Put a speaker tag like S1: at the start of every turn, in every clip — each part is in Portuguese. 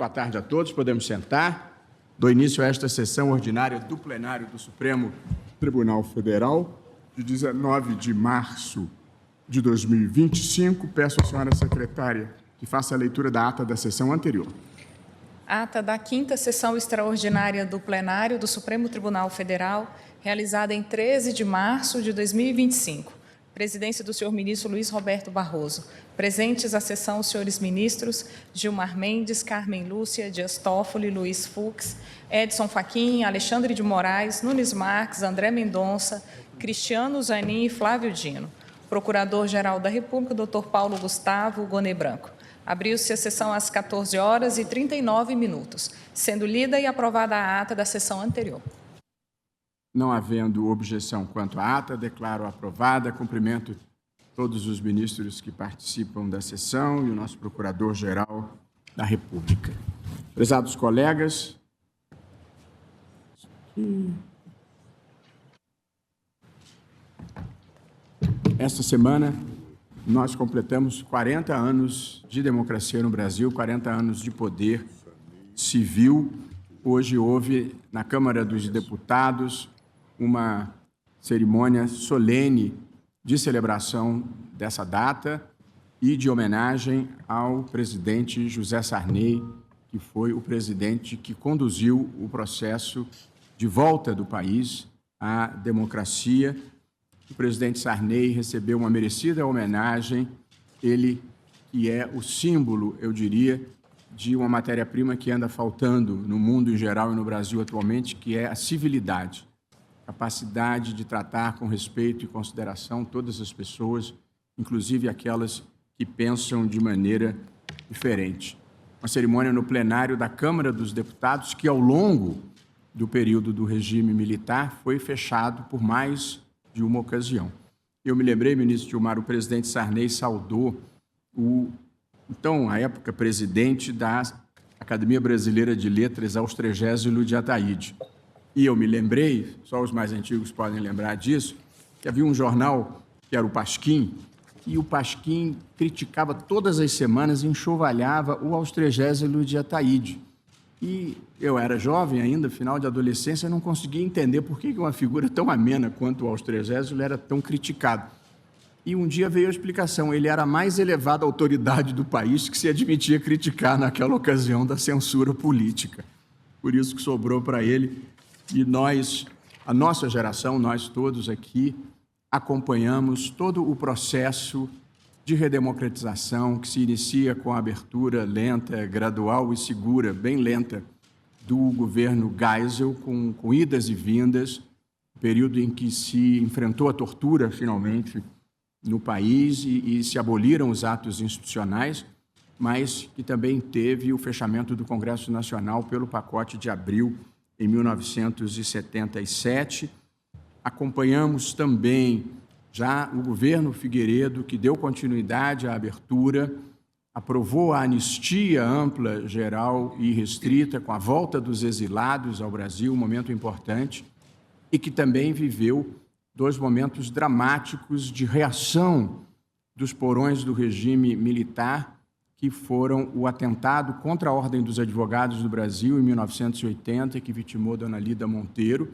S1: Boa tarde a todos, podemos sentar. Dou início a esta sessão ordinária do plenário do Supremo Tribunal Federal, de 19 de março de 2025. Peço à senhora secretária que faça a leitura da ata da sessão anterior.
S2: Ata da 5ª sessão extraordinária do plenário do Supremo Tribunal Federal, realizada em 13 de março de 2025. Presidência do senhor ministro Luiz Roberto Barroso. Presentes à sessão os senhores ministros Gilmar Mendes, Carmen Lúcia, Dias Toffoli, Luiz Fux, Edson Fachin, Alexandre de Moraes, Nunes Marques, André Mendonça, Cristiano Zanin e Flávio Dino. Procurador-Geral da República, Dr. Paulo Gustavo Gonê Branco. Abriu-se a sessão às 14h39, sendo lida e aprovada a ata da sessão anterior.
S1: Não havendo objeção quanto à ata, declaro aprovada. Cumprimento todos os ministros que participam da sessão e o nosso Procurador-Geral da República. Prezados colegas, esta semana nós completamos 40 anos de democracia no Brasil, 40 anos de poder civil. Hoje houve na Câmara dos Deputados uma cerimônia solene de celebração dessa data e de homenagem ao presidente José Sarney, que foi o presidente que conduziu o processo de volta do país à democracia. O presidente Sarney recebeu uma merecida homenagem, ele que é o símbolo, eu diria, de uma matéria-prima que anda faltando no mundo em geral e no Brasil atualmente, que é a civilidade. Capacidade de tratar com respeito e consideração todas as pessoas, inclusive aquelas que pensam de maneira diferente. Uma cerimônia no plenário da Câmara dos Deputados que, ao longo do período do regime militar, foi fechado por mais de uma ocasião. Eu me lembrei, ministro Gilmar, o presidente Sarney saudou então, à época, presidente da Academia Brasileira de Letras, Austrégésilo de Ataíde. E eu me lembrei, só os mais antigos podem lembrar disso, que havia um jornal, que era o Pasquim, e o Pasquim criticava todas as semanas e enxovalhava o Austrégésilo de Ataíde. E eu era jovem ainda, final de adolescência, não conseguia entender por que uma figura tão amena quanto o Austrégésilo era tão criticado. E um dia veio a explicação, ele era a mais elevada autoridade do país que se admitia criticar naquela ocasião da censura política. Por isso que sobrou para ele. E nós, a nossa geração, nós todos aqui, acompanhamos todo o processo de redemocratização que se inicia com a abertura lenta, gradual e segura, bem lenta, do governo Geisel, com idas e vindas, período em que se enfrentou a tortura, finalmente, no país e se aboliram os atos institucionais, mas que também teve o fechamento do Congresso Nacional pelo pacote de abril em 1977. Acompanhamos também já o governo Figueiredo, que deu continuidade à abertura, aprovou a anistia ampla, geral e restrita, com a volta dos exilados ao Brasil, um momento importante, e que também viveu dois momentos dramáticos de reação dos porões do regime militar, que foram o atentado contra a Ordem dos Advogados do Brasil, em 1980, que vitimou Dona Lida Monteiro,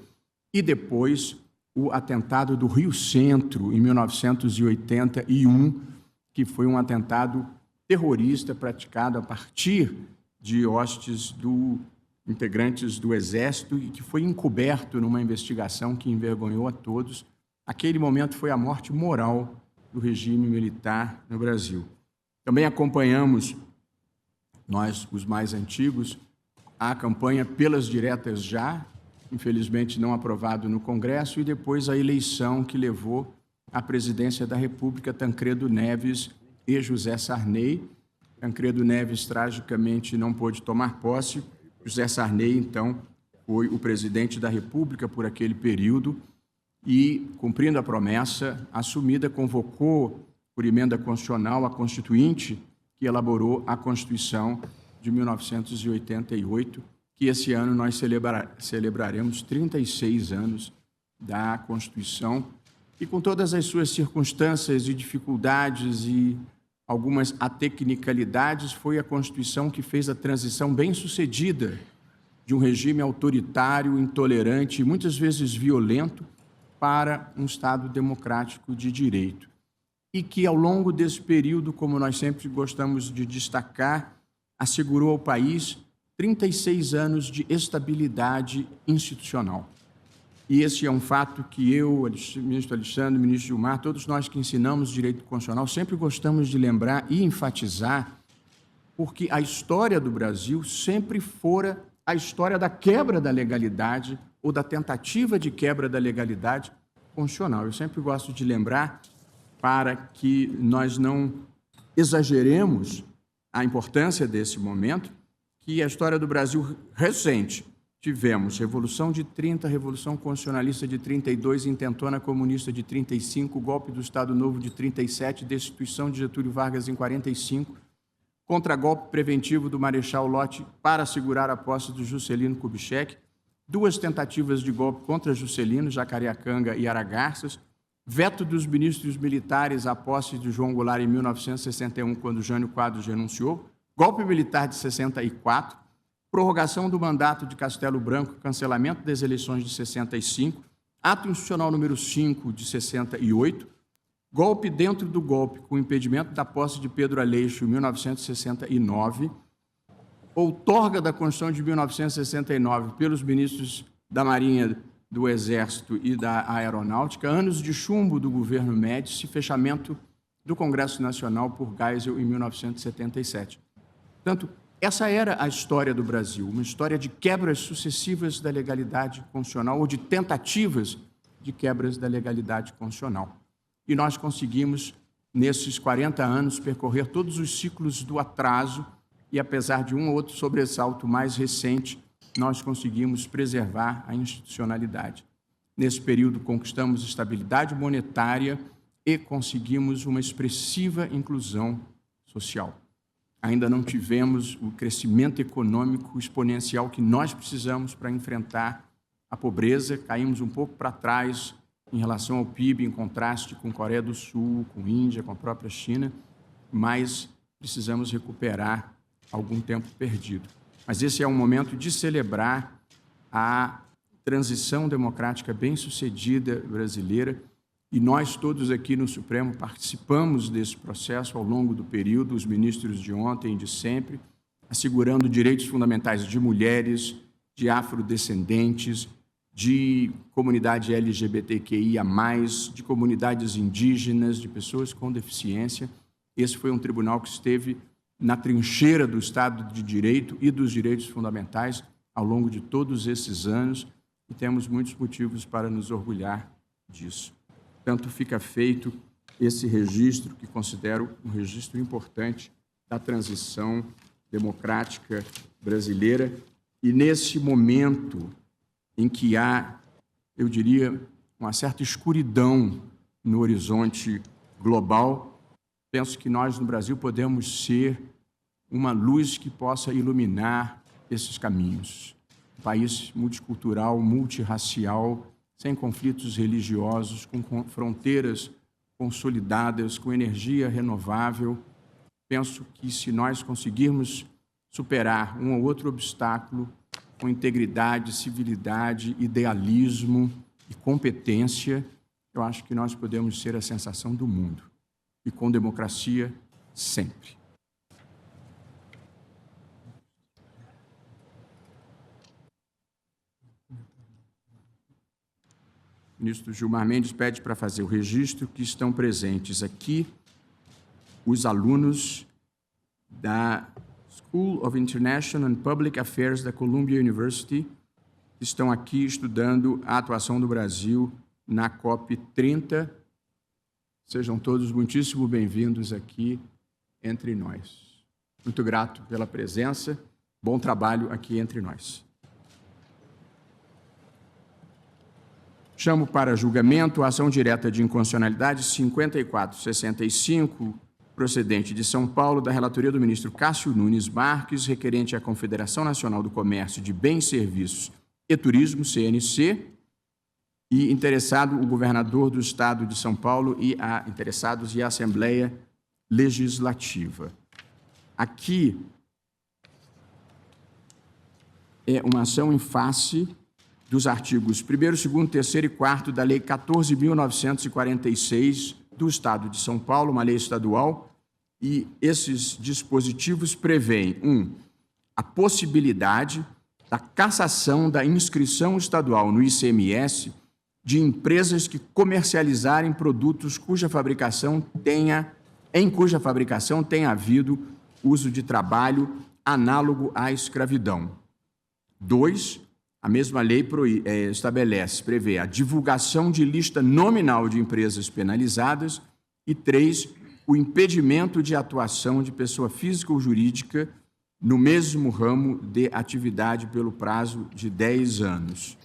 S1: e depois o atentado do Rio Centro, em 1981, que foi um atentado terrorista praticado a partir de hostes integrantes do Exército e que foi encoberto numa investigação que envergonhou a todos. Aquele momento foi a morte moral do regime militar no Brasil. Também acompanhamos, nós, os mais antigos, a campanha pelas diretas já, infelizmente não aprovado no Congresso, e depois a eleição que levou à presidência da República Tancredo Neves e José Sarney. Tancredo Neves, tragicamente, não pôde tomar posse. José Sarney, então, foi o presidente da República por aquele período e, cumprindo a promessa assumida, convocou, por emenda constitucional, a Constituinte, que elaborou a Constituição de 1988, que esse ano nós celebraremos 36 anos da Constituição, e com todas as suas circunstâncias e dificuldades e algumas atecnicalidades, foi a Constituição que fez a transição bem-sucedida de um regime autoritário, intolerante e muitas vezes violento para um Estado democrático de direito. E que, ao longo desse período, como nós sempre gostamos de destacar, assegurou ao país 36 anos de estabilidade institucional. E esse é um fato que eu, o ministro Alexandre, o ministro Gilmar, todos nós que ensinamos direito constitucional, sempre gostamos de lembrar e enfatizar, porque a história do Brasil sempre fora a história da quebra da legalidade ou da tentativa de quebra da legalidade constitucional. Eu sempre gosto de lembrar, para que nós não exageremos a importância desse momento, que a história do Brasil recente, tivemos Revolução de 30, Revolução Constitucionalista de 32, Intentona Comunista de 35, Golpe do Estado Novo de 37, Destituição de Getúlio Vargas em 45, Contragolpe preventivo do Marechal Lott para assegurar a posse do Juscelino Kubitschek, 2 tentativas de golpe contra Juscelino, Jacareacanga e Aragarças, veto dos ministros militares à posse de João Goulart em 1961, quando Jânio Quadros renunciou, golpe militar de 64, prorrogação do mandato de Castelo Branco, cancelamento das eleições de 65, ato institucional número 5 de 68, golpe dentro do golpe, com impedimento da posse de Pedro Aleixo em 1969, outorga da Constituição de 1969 pelos ministros da Marinha, do Exército e da Aeronáutica, anos de chumbo do governo Médici, fechamento do Congresso Nacional por Geisel em 1977. Portanto, essa era a história do Brasil, uma história de quebras sucessivas da legalidade constitucional ou de tentativas de quebras da legalidade constitucional. E nós conseguimos, nesses 40 anos, percorrer todos os ciclos do atraso e, apesar de um ou outro sobressalto mais recente, nós conseguimos preservar a institucionalidade. Nesse período, conquistamos estabilidade monetária e conseguimos uma expressiva inclusão social. Ainda não tivemos o crescimento econômico exponencial que nós precisamos para enfrentar a pobreza, caímos um pouco para trás em relação ao PIB, em contraste com Coreia do Sul, com Índia, com a própria China, mas precisamos recuperar algum tempo perdido. Mas esse é um momento de celebrar a transição democrática bem-sucedida brasileira e nós todos aqui no Supremo participamos desse processo ao longo do período, os ministros de ontem e de sempre, assegurando direitos fundamentais de mulheres, de afrodescendentes, de comunidade LGBTQIA+, de comunidades indígenas, de pessoas com deficiência. Esse foi um tribunal que esteve na trincheira do Estado de Direito e dos direitos fundamentais ao longo de todos esses anos e temos muitos motivos para nos orgulhar disso. Portanto, fica feito esse registro, que considero um registro importante da transição democrática brasileira e nesse momento em que há, eu diria, uma certa escuridão no horizonte global, penso que nós, no Brasil, podemos ser uma luz que possa iluminar esses caminhos. Um país multicultural, multirracial, sem conflitos religiosos, com fronteiras consolidadas, com energia renovável. Penso que, se nós conseguirmos superar um ou outro obstáculo com integridade, civilidade, idealismo e competência, eu acho que nós podemos ser a sensação do mundo. E com democracia, sempre. O ministro Gilmar Mendes pede para fazer o registro que estão presentes aqui os alunos da School of International and Public Affairs da Columbia University, que estão aqui estudando a atuação do Brasil na COP30. Sejam todos muitíssimo bem-vindos aqui entre nós. Muito grato pela presença, bom trabalho aqui entre nós. Chamo para julgamento a ação direta de inconstitucionalidade 5465, procedente de São Paulo, da relatoria do ministro Cássio Nunes Marques, requerente à Confederação Nacional do Comércio de Bens, Serviços e Turismo, CNC, e interessado o governador do Estado de São Paulo e interessados e a Assembleia legislativa. Aqui é uma ação em face dos artigos 1º, 2º, 3º e 4º da Lei 14.946 do Estado de São Paulo, uma lei estadual, e esses dispositivos prevêem, a possibilidade da cassação da inscrição estadual no ICMS de empresas que comercializarem produtos em cuja fabricação tenha havido uso de trabalho análogo à escravidão. 2, a mesma lei prevê a divulgação de lista nominal de empresas penalizadas. E 3, o impedimento de atuação de pessoa física ou jurídica no mesmo ramo de atividade pelo prazo de 10 anos.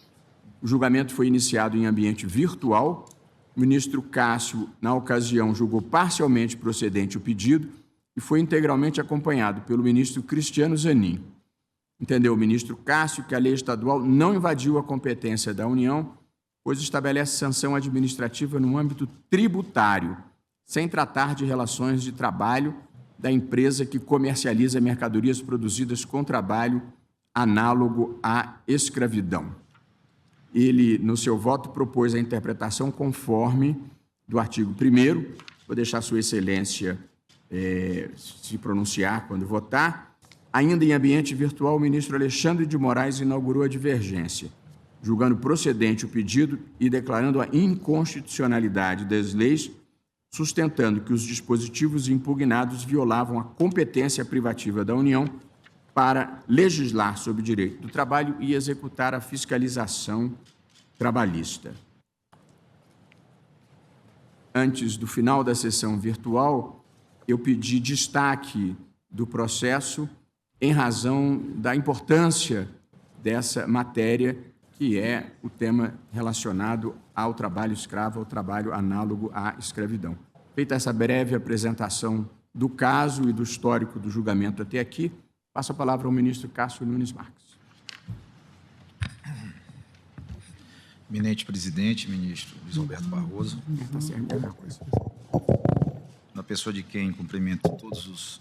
S1: O julgamento foi iniciado em ambiente virtual. O ministro Cássio, na ocasião, julgou parcialmente procedente o pedido e foi integralmente acompanhado pelo ministro Cristiano Zanin. Entendeu o ministro Cássio que a lei estadual não invadiu a competência da União, pois estabelece sanção administrativa no âmbito tributário, sem tratar de relações de trabalho da empresa que comercializa mercadorias produzidas com trabalho análogo à escravidão. Ele, no seu voto, propôs a interpretação conforme do artigo 1º. Vou deixar Sua Excelência se pronunciar quando votar. Ainda em ambiente virtual, o ministro Alexandre de Moraes inaugurou a divergência, julgando procedente o pedido e declarando a inconstitucionalidade das leis, sustentando que os dispositivos impugnados violavam a competência privativa da União para legislar sobre o direito do trabalho e executar a fiscalização trabalhista. Antes do final da sessão virtual, eu pedi destaque do processo em razão da importância dessa matéria, que é o tema relacionado ao trabalho escravo, ao trabalho análogo à escravidão. Feita essa breve apresentação do caso e do histórico do julgamento até aqui, passo a palavra ao ministro Cássio Nunes Marques.
S3: Eminente presidente, ministro Luiz Roberto Barroso, na pessoa de quem cumprimento todos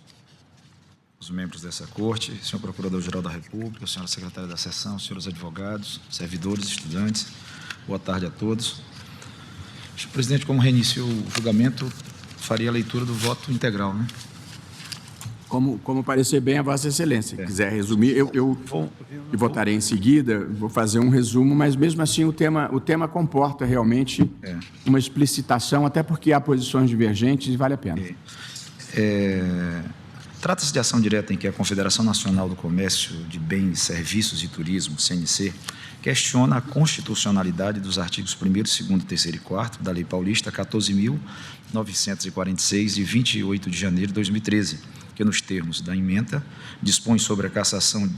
S3: os membros dessa corte, senhor Procurador-Geral da República, senhora Secretária da Seção, senhores advogados, servidores, estudantes, boa tarde a todos. Senhor presidente, como reiniciou o julgamento, faria a leitura do voto integral, né?
S1: Como parecer bem a Vossa Excelência. Se quiser resumir, eu votarei em seguida, vou fazer um resumo, mas mesmo assim o tema comporta realmente uma explicitação, até porque há posições divergentes e vale a pena.
S3: Trata-se de ação direta em que a Confederação Nacional do Comércio de Bens, Serviços e Turismo, CNC, questiona a constitucionalidade dos artigos 1º, 2º, 3º e 4º da Lei Paulista 14.946, de 28 de janeiro de 2013, que, nos termos da ementa, dispõe sobre a cassação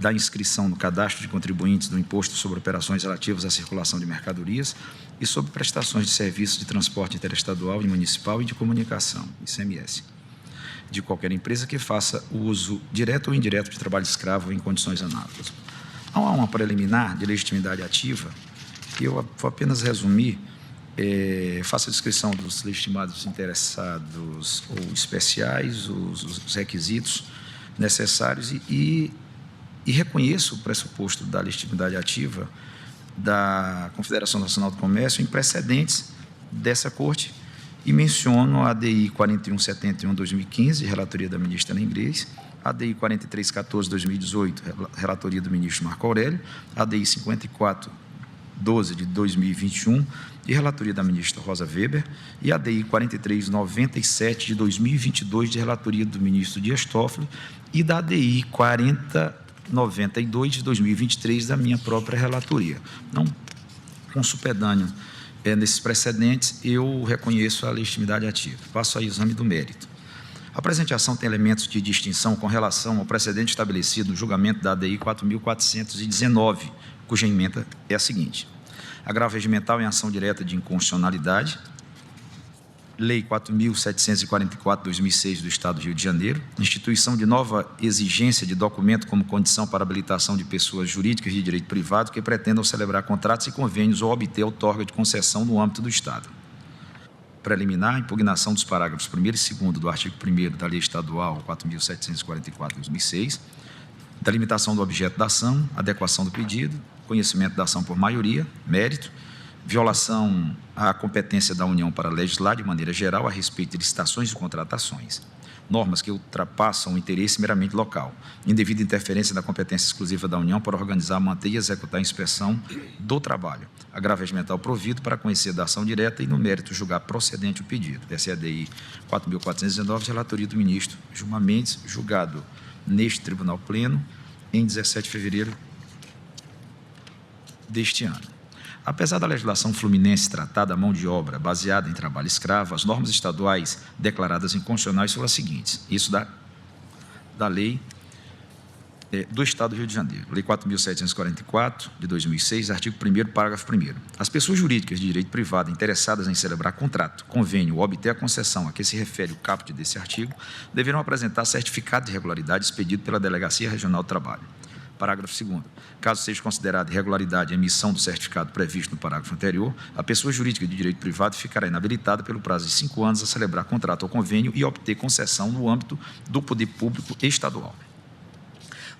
S3: da inscrição no cadastro de contribuintes do Imposto sobre Operações relativas à circulação de mercadorias e sobre prestações de serviços de transporte interestadual e municipal e de comunicação, ICMS, de qualquer empresa que faça o uso direto ou indireto de trabalho escravo em condições análogas. Há uma preliminar de legitimidade ativa, que eu vou apenas resumir, faço a descrição dos legitimados interessados ou especiais, os requisitos necessários e reconheço o pressuposto da legitimidade ativa da Confederação Nacional do Comércio em precedentes dessa Corte e menciono a ADI 4171/2015, relatoria da ministra Ana Inglês, a ADI 4314/2018, relatoria do ministro Marco Aurélio, a ADI 5412 de 2021, de relatoria da ministra Rosa Weber, e a ADI 4397 de 2022, de relatoria do ministro Dias Toffoli, e da ADI 4092 de 2023, da minha própria relatoria. Não, com supedâneo nesses precedentes, eu reconheço a legitimidade ativa. Passo ao exame do mérito. A presente ação tem elementos de distinção com relação ao precedente estabelecido no julgamento da ADI 4.419, cuja ementa é a seguinte: agravo regimental em ação direta de inconstitucionalidade, Lei 4.744/2006 do Estado do Rio de Janeiro, instituição de nova exigência de documento como condição para habilitação de pessoas jurídicas de direito privado que pretendam celebrar contratos e convênios ou obter outorga de concessão no âmbito do Estado. preliminar, impugnação dos parágrafos 1º e 2º do artigo 1º da Lei Estadual 4.744/2006, delimitação do objeto da ação, adequação do pedido, conhecimento da ação por maioria, mérito, violação à competência da União para legislar de maneira geral a respeito de licitações e contratações, normas que ultrapassam o interesse meramente local, indevida interferência da competência exclusiva da União para organizar, manter e executar a inspeção do trabalho, agravo regimental provido para conhecer da ação direta e, no mérito, julgar procedente o pedido. Essa é a DI 4.419, relatoria do ministro Gilmar Mendes, julgado neste Tribunal Pleno em 17 de fevereiro deste ano. Apesar da legislação fluminense tratar da mão de obra baseada em trabalho escravo, as normas estaduais declaradas inconstitucionais foram as seguintes, isso da lei do Estado do Rio de Janeiro, Lei 4.744, de 2006, artigo 1º, parágrafo 1º. As pessoas jurídicas de direito privado interessadas em celebrar contrato, convênio ou obter a concessão a que se refere o caput desse artigo, deverão apresentar certificado de regularidade expedido pela Delegacia Regional do Trabalho. Parágrafo 2º. Caso seja considerada irregularidade a emissão do certificado previsto no parágrafo anterior, a pessoa jurídica de direito privado ficará inabilitada pelo prazo de 5 anos a celebrar contrato ou convênio e obter concessão no âmbito do poder público estadual.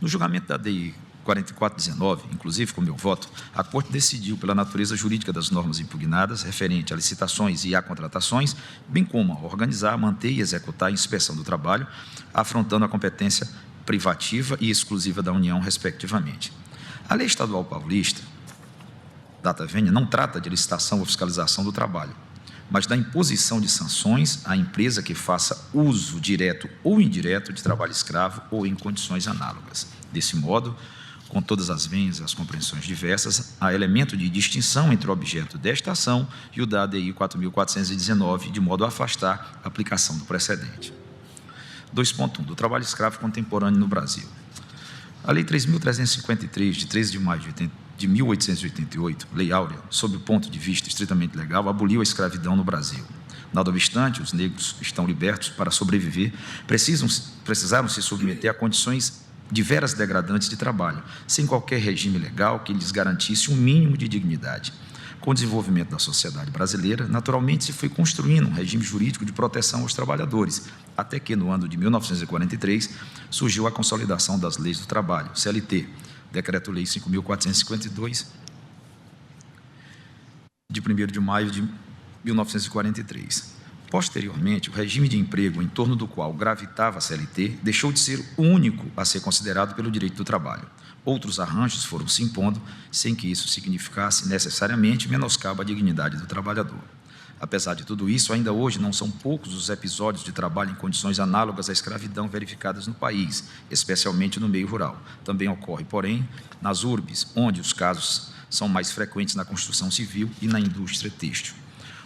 S3: No julgamento da DI 4419, inclusive com meu voto, a Corte decidiu pela natureza jurídica das normas impugnadas referente a licitações e a contratações, bem como a organizar, manter e executar a inspeção do trabalho, afrontando a competência privativa e exclusiva da União, respectivamente. A Lei Estadual Paulista, data vênia, não trata de licitação ou fiscalização do trabalho, mas da imposição de sanções à empresa que faça uso direto ou indireto de trabalho escravo ou em condições análogas. Desse modo, com todas as vênias e as compreensões diversas, há elemento de distinção entre o objeto desta ação e o da ADI 4.419, de modo a afastar a aplicação do precedente. 2.1. Do trabalho escravo contemporâneo no Brasil. A Lei 3.353, de 13 de maio de 1888, Lei Áurea, sob o ponto de vista estritamente legal, aboliu a escravidão no Brasil. Nada obstante, os negros estão libertos para sobreviver, precisaram se submeter a condições diversas degradantes de trabalho, sem qualquer regime legal que lhes garantisse um mínimo de dignidade. Com o desenvolvimento da sociedade brasileira, naturalmente se foi construindo um regime jurídico de proteção aos trabalhadores, até que, no ano de 1943, surgiu a consolidação das leis do trabalho, CLT, Decreto-Lei 5.452, de 1º de maio de 1943. Posteriormente, o regime de emprego em torno do qual gravitava a CLT deixou de ser o único a ser considerado pelo direito do trabalho. Outros arranjos foram se impondo, sem que isso significasse necessariamente menoscabo à dignidade do trabalhador. Apesar de tudo isso, ainda hoje não são poucos os episódios de trabalho em condições análogas à escravidão verificadas no país, especialmente no meio rural. Também ocorre, porém, nas urbes, onde os casos são mais frequentes na construção civil e na indústria têxtil.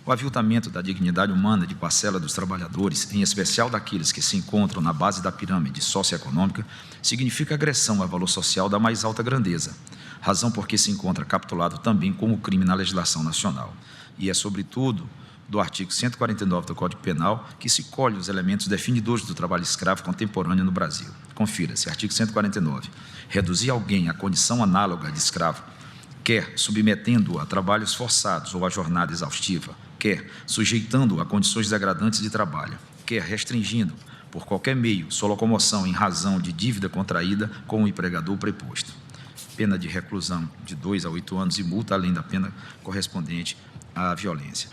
S3: O aviltamento da dignidade humana de parcela dos trabalhadores, em especial daqueles que se encontram na base da pirâmide socioeconômica, significa agressão ao valor social da mais alta grandeza, razão por que se encontra capitulado também como crime na legislação nacional. E é, sobretudo, do artigo 149 do Código Penal que se colhe os elementos definidores do trabalho escravo contemporâneo no Brasil. Confira-se, artigo 149. Reduzir alguém à condição análoga de escravo, quer submetendo-o a trabalhos forçados ou a jornada exaustiva, quer sujeitando-o a condições degradantes de trabalho, quer restringindo, por qualquer meio, sua locomoção em razão de dívida contraída com o empregador preposto. Pena de reclusão de 2 a 8 anos e multa, além da pena correspondente à violência.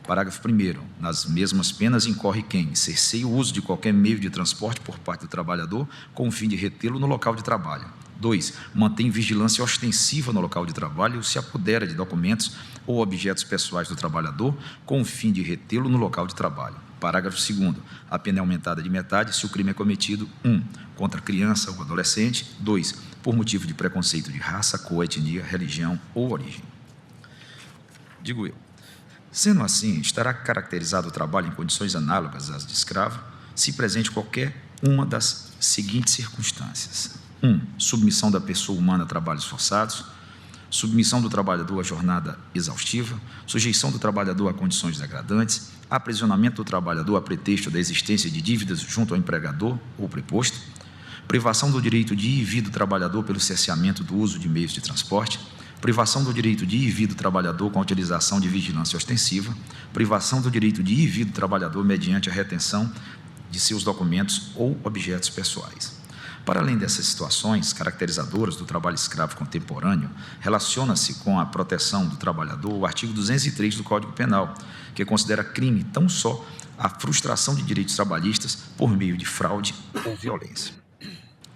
S3: Parágrafo 1º. Nas mesmas penas incorre quem cerceia o uso de qualquer meio de transporte por parte do trabalhador com o fim de retê-lo no local de trabalho. 2. Mantém vigilância ostensiva no local de trabalho ou se apodera de documentos ou objetos pessoais do trabalhador com o fim de retê-lo no local de trabalho. Parágrafo 2º. A pena é aumentada de metade se o crime é cometido 1. Contra criança ou adolescente. 2. Por motivo de preconceito de raça, cor, etnia, religião ou origem. Digo eu. Sendo assim, estará caracterizado o trabalho em condições análogas às de escravo, se presente qualquer uma das seguintes circunstâncias. 1. Submissão da pessoa humana a trabalhos forçados, submissão do trabalhador à jornada exaustiva, sujeição do trabalhador a condições degradantes, aprisionamento do trabalhador a pretexto da existência de dívidas junto ao empregador ou preposto, privação do direito de ir e vir do trabalhador pelo cerceamento do uso de meios de transporte, privação do direito de ir e vir do trabalhador com a utilização de vigilância ostensiva, privação do direito de ir e vir do trabalhador mediante a retenção de seus documentos ou objetos pessoais. Para além dessas situações caracterizadoras do trabalho escravo contemporâneo, relaciona-se com a proteção do trabalhador o artigo 203 do Código Penal, que considera crime tão só a frustração de direitos trabalhistas por meio de fraude ou violência.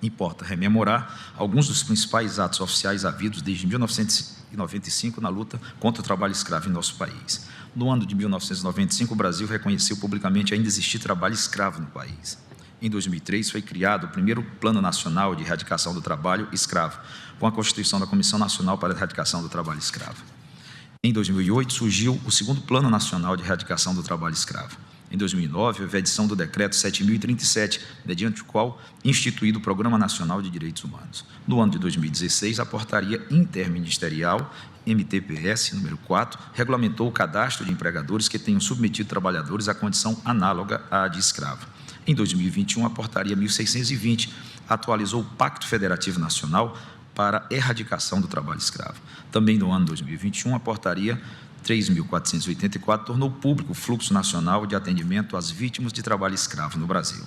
S3: Importa rememorar alguns dos principais atos oficiais havidos desde 1995 na luta contra o trabalho escravo em nosso país. No ano de 1995, o Brasil reconheceu publicamente ainda existir trabalho escravo no país. Em 2003, foi criado o primeiro Plano Nacional de Erradicação do Trabalho Escravo, com a constituição da Comissão Nacional para a Erradicação do Trabalho Escravo. Em 2008, surgiu o segundo Plano Nacional de Erradicação do Trabalho Escravo. Em 2009, houve a edição do Decreto 7.037, mediante o qual instituído o Programa Nacional de Direitos Humanos. No ano de 2016, a Portaria Interministerial, MTPS, número 4, regulamentou o cadastro de empregadores que tenham submetido trabalhadores à condição análoga à de escravo. Em 2021, a Portaria 1.620 atualizou o Pacto Federativo Nacional para a Erradicação do Trabalho Escravo. Também no ano 2021, a Portaria 3.484 tornou público o fluxo nacional de atendimento às vítimas de trabalho escravo no Brasil.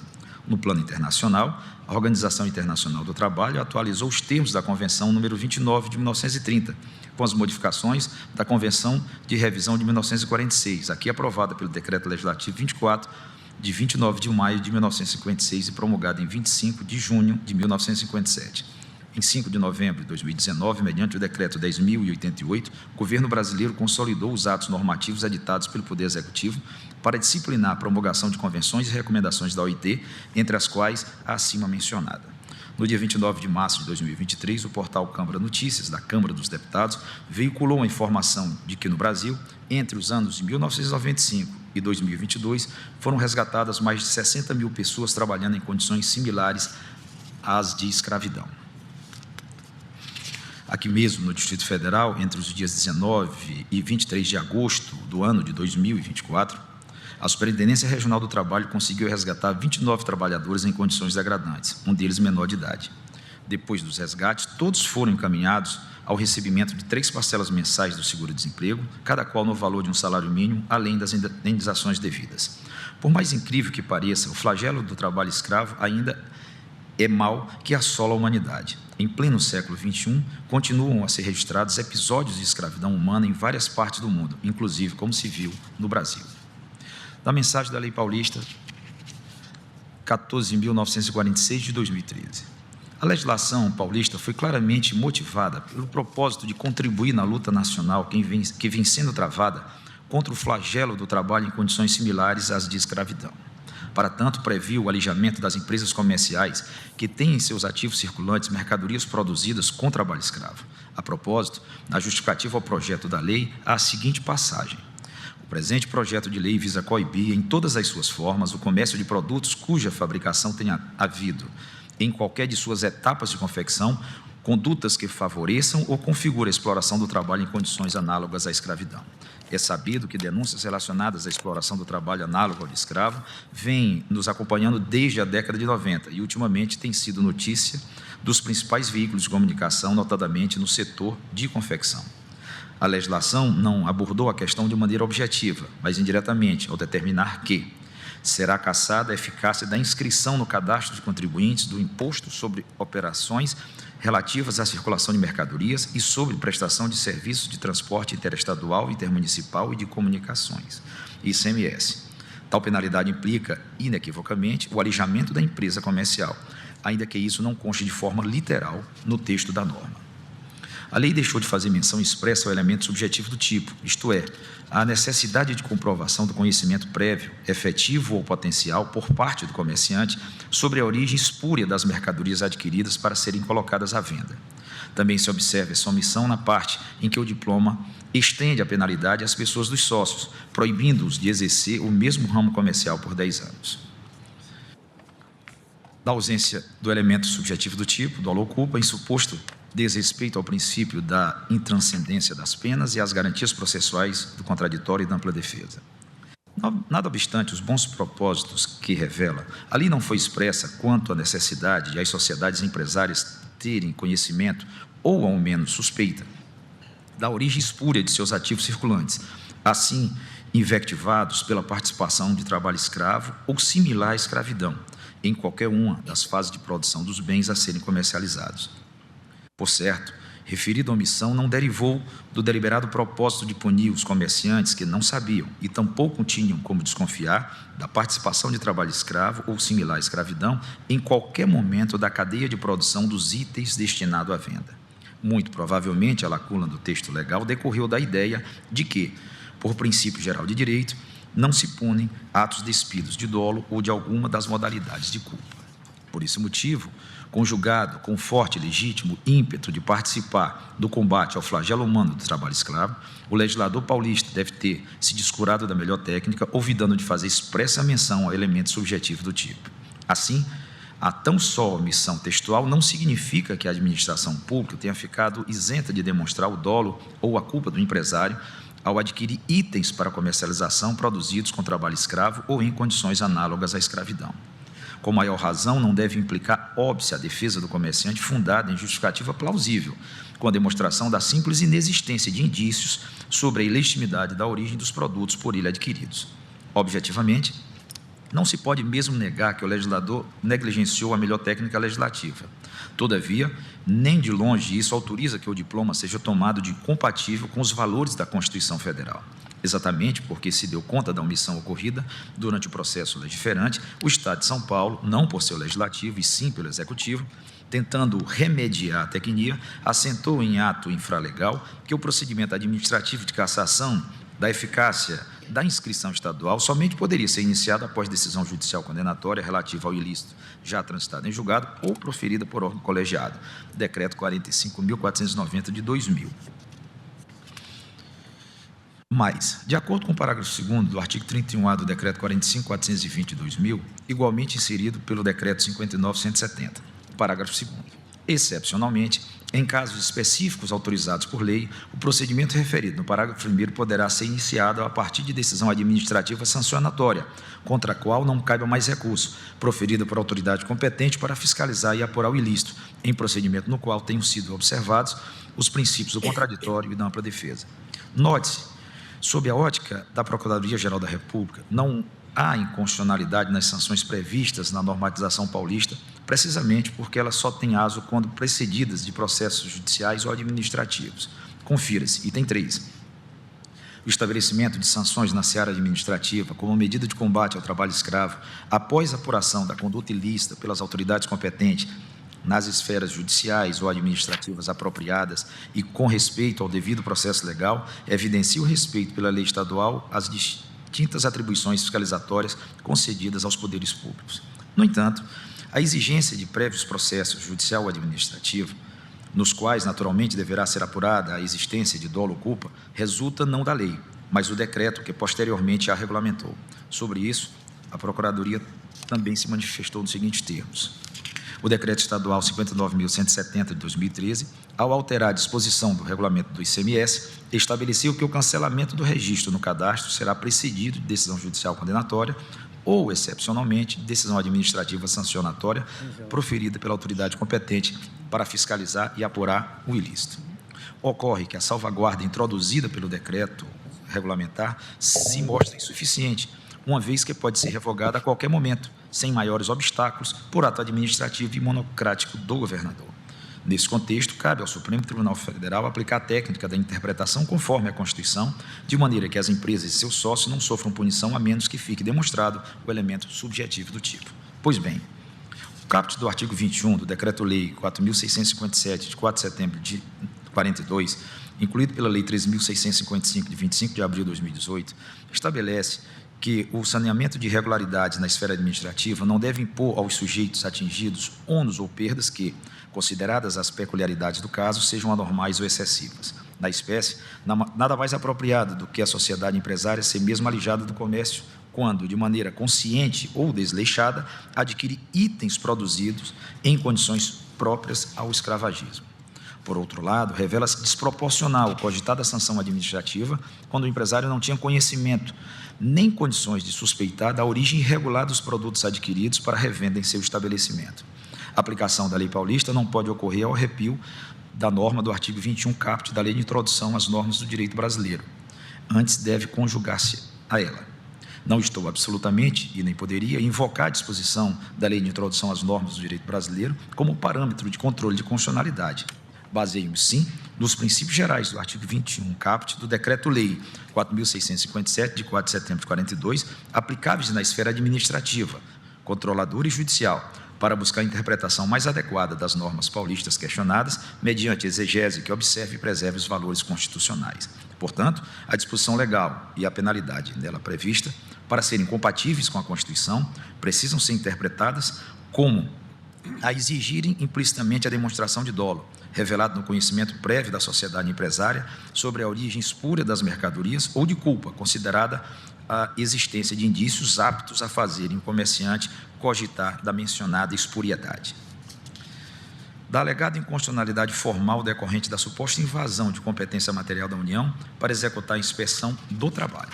S3: No plano internacional, a Organização Internacional do Trabalho atualizou os termos da Convenção número 29 de 1930, com as modificações da Convenção de Revisão de 1946, aqui aprovada pelo Decreto Legislativo 24, de 29 de maio de 1956 e promulgada em 25 de junho de 1957. Em 5 de novembro de 2019, mediante o Decreto 10.088, o governo brasileiro consolidou os atos normativos editados pelo Poder Executivo para disciplinar a promulgação de convenções e recomendações da OIT, entre as quais a acima mencionada. No dia 29 de março de 2023, o portal Câmara Notícias, da Câmara dos Deputados, veiculou a informação de que no Brasil, entre os anos de 1995 e 2022, foram resgatadas mais de 60 mil pessoas trabalhando em condições similares às de escravidão. Aqui mesmo, no Distrito Federal, entre os dias 19 e 23 de agosto do ano de 2024, a Superintendência Regional do Trabalho conseguiu resgatar 29 trabalhadores em condições degradantes, um deles menor de idade. Depois dos resgates, todos foram encaminhados ao recebimento de 3 parcelas mensais do seguro-desemprego, cada qual no valor de um salário mínimo, além das indenizações devidas. Por mais incrível que pareça, o flagelo do trabalho escravo ainda é mal que assola a humanidade. Em pleno século XXI, continuam a ser registrados episódios de escravidão humana em várias partes do mundo, inclusive como se viu no Brasil. Da mensagem da Lei Paulista 14.946 de 2013. A legislação paulista foi claramente motivada pelo propósito de contribuir na luta nacional que vem sendo travada contra o flagelo do trabalho em condições similares às de escravidão. Para tanto, previu o alijamento das empresas comerciais que têm em seus ativos circulantes mercadorias produzidas com trabalho escravo. A propósito, na justificativa ao projeto da lei, há a seguinte passagem: o presente projeto de lei visa coibir, em todas as suas formas, o comércio de produtos cuja fabricação tenha havido, em qualquer de suas etapas de confecção, condutas que favoreçam ou configurem a exploração do trabalho em condições análogas à escravidão. É sabido que denúncias relacionadas à exploração do trabalho análogo ao de escravo vêm nos acompanhando desde a década de 90 e, ultimamente, tem sido notícia dos principais veículos de comunicação, notadamente no setor de confecção. A legislação não abordou a questão de maneira objetiva, mas indiretamente, ao determinar que será cassada a eficácia da inscrição no cadastro de contribuintes do Imposto sobre Operações relativas à circulação de mercadorias e sobre prestação de serviços de transporte interestadual, intermunicipal e de comunicações, ICMS. Tal penalidade implica, inequivocamente, o alijamento da empresa comercial, ainda que isso não conste de forma literal no texto da norma. A lei deixou de fazer menção expressa ao elemento subjetivo do tipo, isto é, a necessidade de comprovação do conhecimento prévio, efetivo ou potencial por parte do comerciante sobre a origem espúria das mercadorias adquiridas para serem colocadas à venda. Também se observa essa omissão na parte em que o diploma estende a penalidade às pessoas dos sócios, proibindo-os de exercer o mesmo ramo comercial por 10 anos. Da ausência do elemento subjetivo do tipo, do culpa, em suposto desrespeito ao princípio da intranscendência das penas e às garantias processuais do contraditório e da ampla defesa. Nada obstante os bons propósitos que revela, a lei não foi expressa quanto à necessidade de as sociedades empresárias terem conhecimento ou, ao menos, suspeita da origem espúria de seus ativos circulantes, assim invectivados pela participação de trabalho escravo ou similar à escravidão, em qualquer uma das fases de produção dos bens a serem comercializados. Por certo, referida omissão não derivou do deliberado propósito de punir os comerciantes que não sabiam e tampouco tinham como desconfiar da participação de trabalho escravo ou similar à escravidão em qualquer momento da cadeia de produção dos itens destinados à venda. Muito provavelmente, a lacuna do texto legal decorreu da ideia de que, por princípio geral de direito, não se punem atos despidos de dolo ou de alguma das modalidades de culpa. Por esse motivo, conjugado com forte e legítimo ímpeto de participar do combate ao flagelo humano do trabalho escravo, o legislador paulista deve ter se descurado da melhor técnica, olvidando de fazer expressa menção ao elemento subjetivo do tipo. Assim, a tão só omissão textual não significa que a administração pública tenha ficado isenta de demonstrar o dolo ou a culpa do empresário ao adquirir itens para comercialização produzidos com trabalho escravo ou em condições análogas à escravidão. Com maior razão, não deve implicar óbice a defesa do comerciante fundada em justificativa plausível, com a demonstração da simples inexistência de indícios sobre a ilegitimidade da origem dos produtos por ele adquiridos. Objetivamente, não se pode mesmo negar que o legislador negligenciou a melhor técnica legislativa. Todavia, nem de longe isso autoriza que o diploma seja tomado de incompatível com os valores da Constituição Federal. Exatamente porque se deu conta da omissão ocorrida durante o processo legiferante, o Estado de São Paulo, não por seu legislativo e sim pelo executivo, tentando remediar a tecnia, assentou em ato infralegal que o procedimento administrativo de cassação da eficácia da inscrição estadual somente poderia ser iniciado após decisão judicial condenatória relativa ao ilícito já transitado em julgado ou proferida por órgão colegiado. Decreto 45.490 de 2000. Mas, de acordo com o parágrafo 2º do artigo 31A do Decreto 45.420 de 2000, igualmente inserido pelo Decreto 59.170, parágrafo 2º, excepcionalmente, em casos específicos autorizados por lei, o procedimento referido no parágrafo 1º poderá ser iniciado a partir de decisão administrativa sancionatória, contra a qual não caiba mais recurso, proferida por autoridade competente para fiscalizar e apurar o ilícito, em procedimento no qual tenham sido observados os princípios do contraditório e da ampla defesa. Note-se, sob a ótica da Procuradoria-Geral da República, não há inconstitucionalidade nas sanções previstas na normatização paulista, precisamente porque elas só têm aso quando precedidas de processos judiciais ou administrativos. Confira-se, item 3. O estabelecimento de sanções na seara administrativa como medida de combate ao trabalho escravo, após apuração da conduta ilícita pelas autoridades competentes, nas esferas judiciais ou administrativas apropriadas e com respeito ao devido processo legal, evidencia o respeito pela lei estadual às distintas atribuições fiscalizatórias concedidas aos poderes públicos. No entanto, a exigência de prévios processos judicial ou administrativo, nos quais naturalmente deverá ser apurada a existência de dolo ou culpa, resulta não da lei, mas do decreto que posteriormente a regulamentou. Sobre isso, a Procuradoria também se manifestou nos seguintes termos. O Decreto Estadual 59.170 de 2013, ao alterar a disposição do regulamento do ICMS, estabeleceu que o cancelamento do registro no cadastro será precedido de decisão judicial condenatória ou, excepcionalmente, de decisão administrativa sancionatória proferida pela autoridade competente para fiscalizar e apurar o ilícito. Ocorre que a salvaguarda introduzida pelo decreto regulamentar se mostra insuficiente, uma vez que pode ser revogada a qualquer momento, sem maiores obstáculos, por ato administrativo e monocrático do governador. Nesse contexto, cabe ao Supremo Tribunal Federal aplicar a técnica da interpretação conforme a Constituição, de maneira que as empresas e seus sócios não sofram punição a menos que fique demonstrado o elemento subjetivo do tipo. Pois bem, o caput do artigo 21 do Decreto-Lei 4.657, de 4 de setembro de 42, incluído pela Lei 13.655, de 25 de abril de 2018, estabelece que o saneamento de irregularidades na esfera administrativa não deve impor aos sujeitos atingidos ônus ou perdas que, consideradas as peculiaridades do caso, sejam anormais ou excessivas. Na espécie, nada mais apropriado do que a sociedade empresária ser mesmo alijada do comércio quando, de maneira consciente ou desleixada, adquire itens produzidos em condições próprias ao escravagismo. Por outro lado, revela-se desproporcional a cogitada sanção administrativa quando o empresário não tinha conhecimento nem condições de suspeitar da origem irregular dos produtos adquiridos para revenda em seu estabelecimento. A aplicação da lei paulista não pode ocorrer ao arrepio da norma do artigo 21 caput da Lei de Introdução às Normas do Direito Brasileiro. Antes deve conjugar-se a ela. Não estou absolutamente, e nem poderia, invocar a disposição da Lei de Introdução às Normas do Direito Brasileiro como parâmetro de controle de constitucionalidade. Baseio-me, sim, nos princípios gerais do artigo 21 caput do Decreto-Lei 4.657, de 4 de setembro de 42, aplicáveis na esfera administrativa, controladora e judicial, para buscar a interpretação mais adequada das normas paulistas questionadas, mediante exegese que observe e preserve os valores constitucionais. Portanto, a disposição legal e a penalidade nela prevista, para serem compatíveis com a Constituição, precisam ser interpretadas como a exigirem implicitamente a demonstração de dolo, revelado no conhecimento prévio da sociedade empresária sobre a origem espúria das mercadorias ou de culpa, considerada a existência de indícios aptos a fazerem o comerciante cogitar da mencionada espuriedade. Da alegada inconstitucionalidade formal decorrente da suposta invasão de competência material da União para executar a inspeção do trabalho.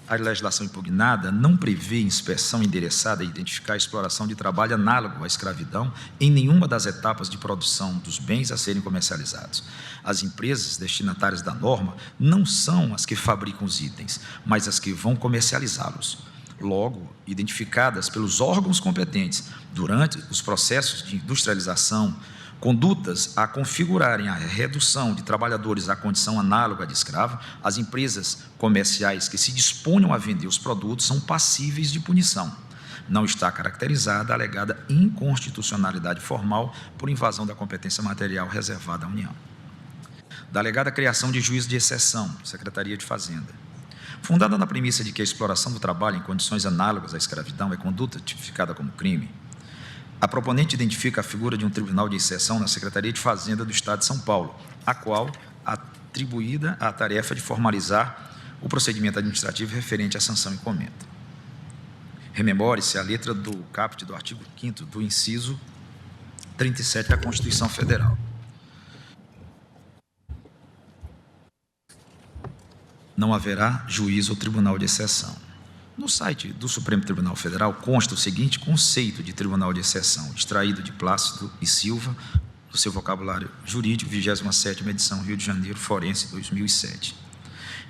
S3: A legislação impugnada não prevê inspeção endereçada a identificar a exploração de trabalho análogo à escravidão em nenhuma das etapas de produção dos bens a serem comercializados. As empresas destinatárias da norma não são as que fabricam os itens, mas as que vão comercializá-los. Logo, identificadas pelos órgãos competentes durante os processos de industrialização, condutas a configurarem a redução de trabalhadores à condição análoga de escravo, as empresas comerciais que se disponham a vender os produtos são passíveis de punição. Não está caracterizada a alegada inconstitucionalidade formal por invasão da competência material reservada à União. Da alegada criação de juízo de exceção, Secretaria de Fazenda. Fundada na premissa de que a exploração do trabalho em condições análogas à escravidão é conduta tipificada como crime, a proponente identifica a figura de um tribunal de exceção na Secretaria de Fazenda do Estado de São Paulo, a qual atribuída a tarefa de formalizar o procedimento administrativo referente à sanção e comenta. Rememore-se a letra do caput do artigo 5º do inciso 37 da Constituição Federal. Não haverá juízo ou tribunal de exceção. No site do Supremo Tribunal Federal consta o seguinte conceito de tribunal de exceção, extraído de Plácido e Silva, do seu vocabulário jurídico, 27ª edição, Rio de Janeiro, Forense, 2007.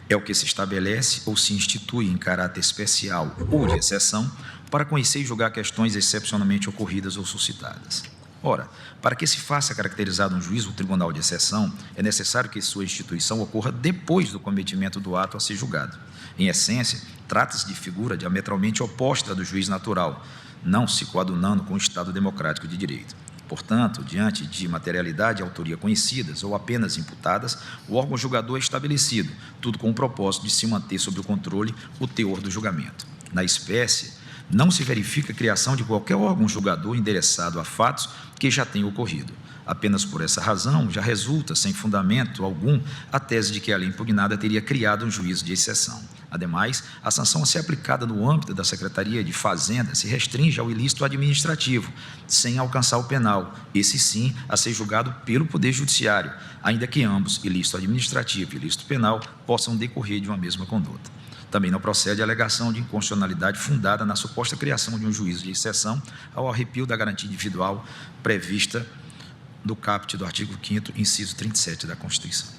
S3: É o que se estabelece ou se institui em caráter especial ou de exceção para conhecer e julgar questões excepcionalmente ocorridas ou suscitadas. Ora, para que se faça caracterizado um juízo ou tribunal de exceção, é necessário que sua instituição ocorra depois do cometimento do ato a ser julgado. Em essência, trata-se de figura diametralmente oposta à do juiz natural, não se coadunando com o Estado democrático de direito. Portanto, diante de materialidade e autoria conhecidas ou apenas imputadas, o órgão julgador é estabelecido, tudo com o propósito de se manter sob o controle o teor do julgamento. Na espécie, não se verifica a criação de qualquer órgão julgador endereçado a fatos que já tenham ocorrido. Apenas por essa razão, já resulta, sem fundamento algum, a tese de que a lei impugnada teria criado um juízo de exceção. Ademais, a sanção a ser aplicada no âmbito da Secretaria de Fazenda se restringe ao ilícito administrativo, sem alcançar o penal, esse sim a ser julgado pelo Poder Judiciário, ainda que ambos, ilícito administrativo e ilícito penal, possam decorrer de uma mesma conduta. Também não procede a alegação de inconstitucionalidade fundada na suposta criação de um juízo de exceção ao arrepio da garantia individual prevista no caput do artigo 5º, inciso 37 da Constituição.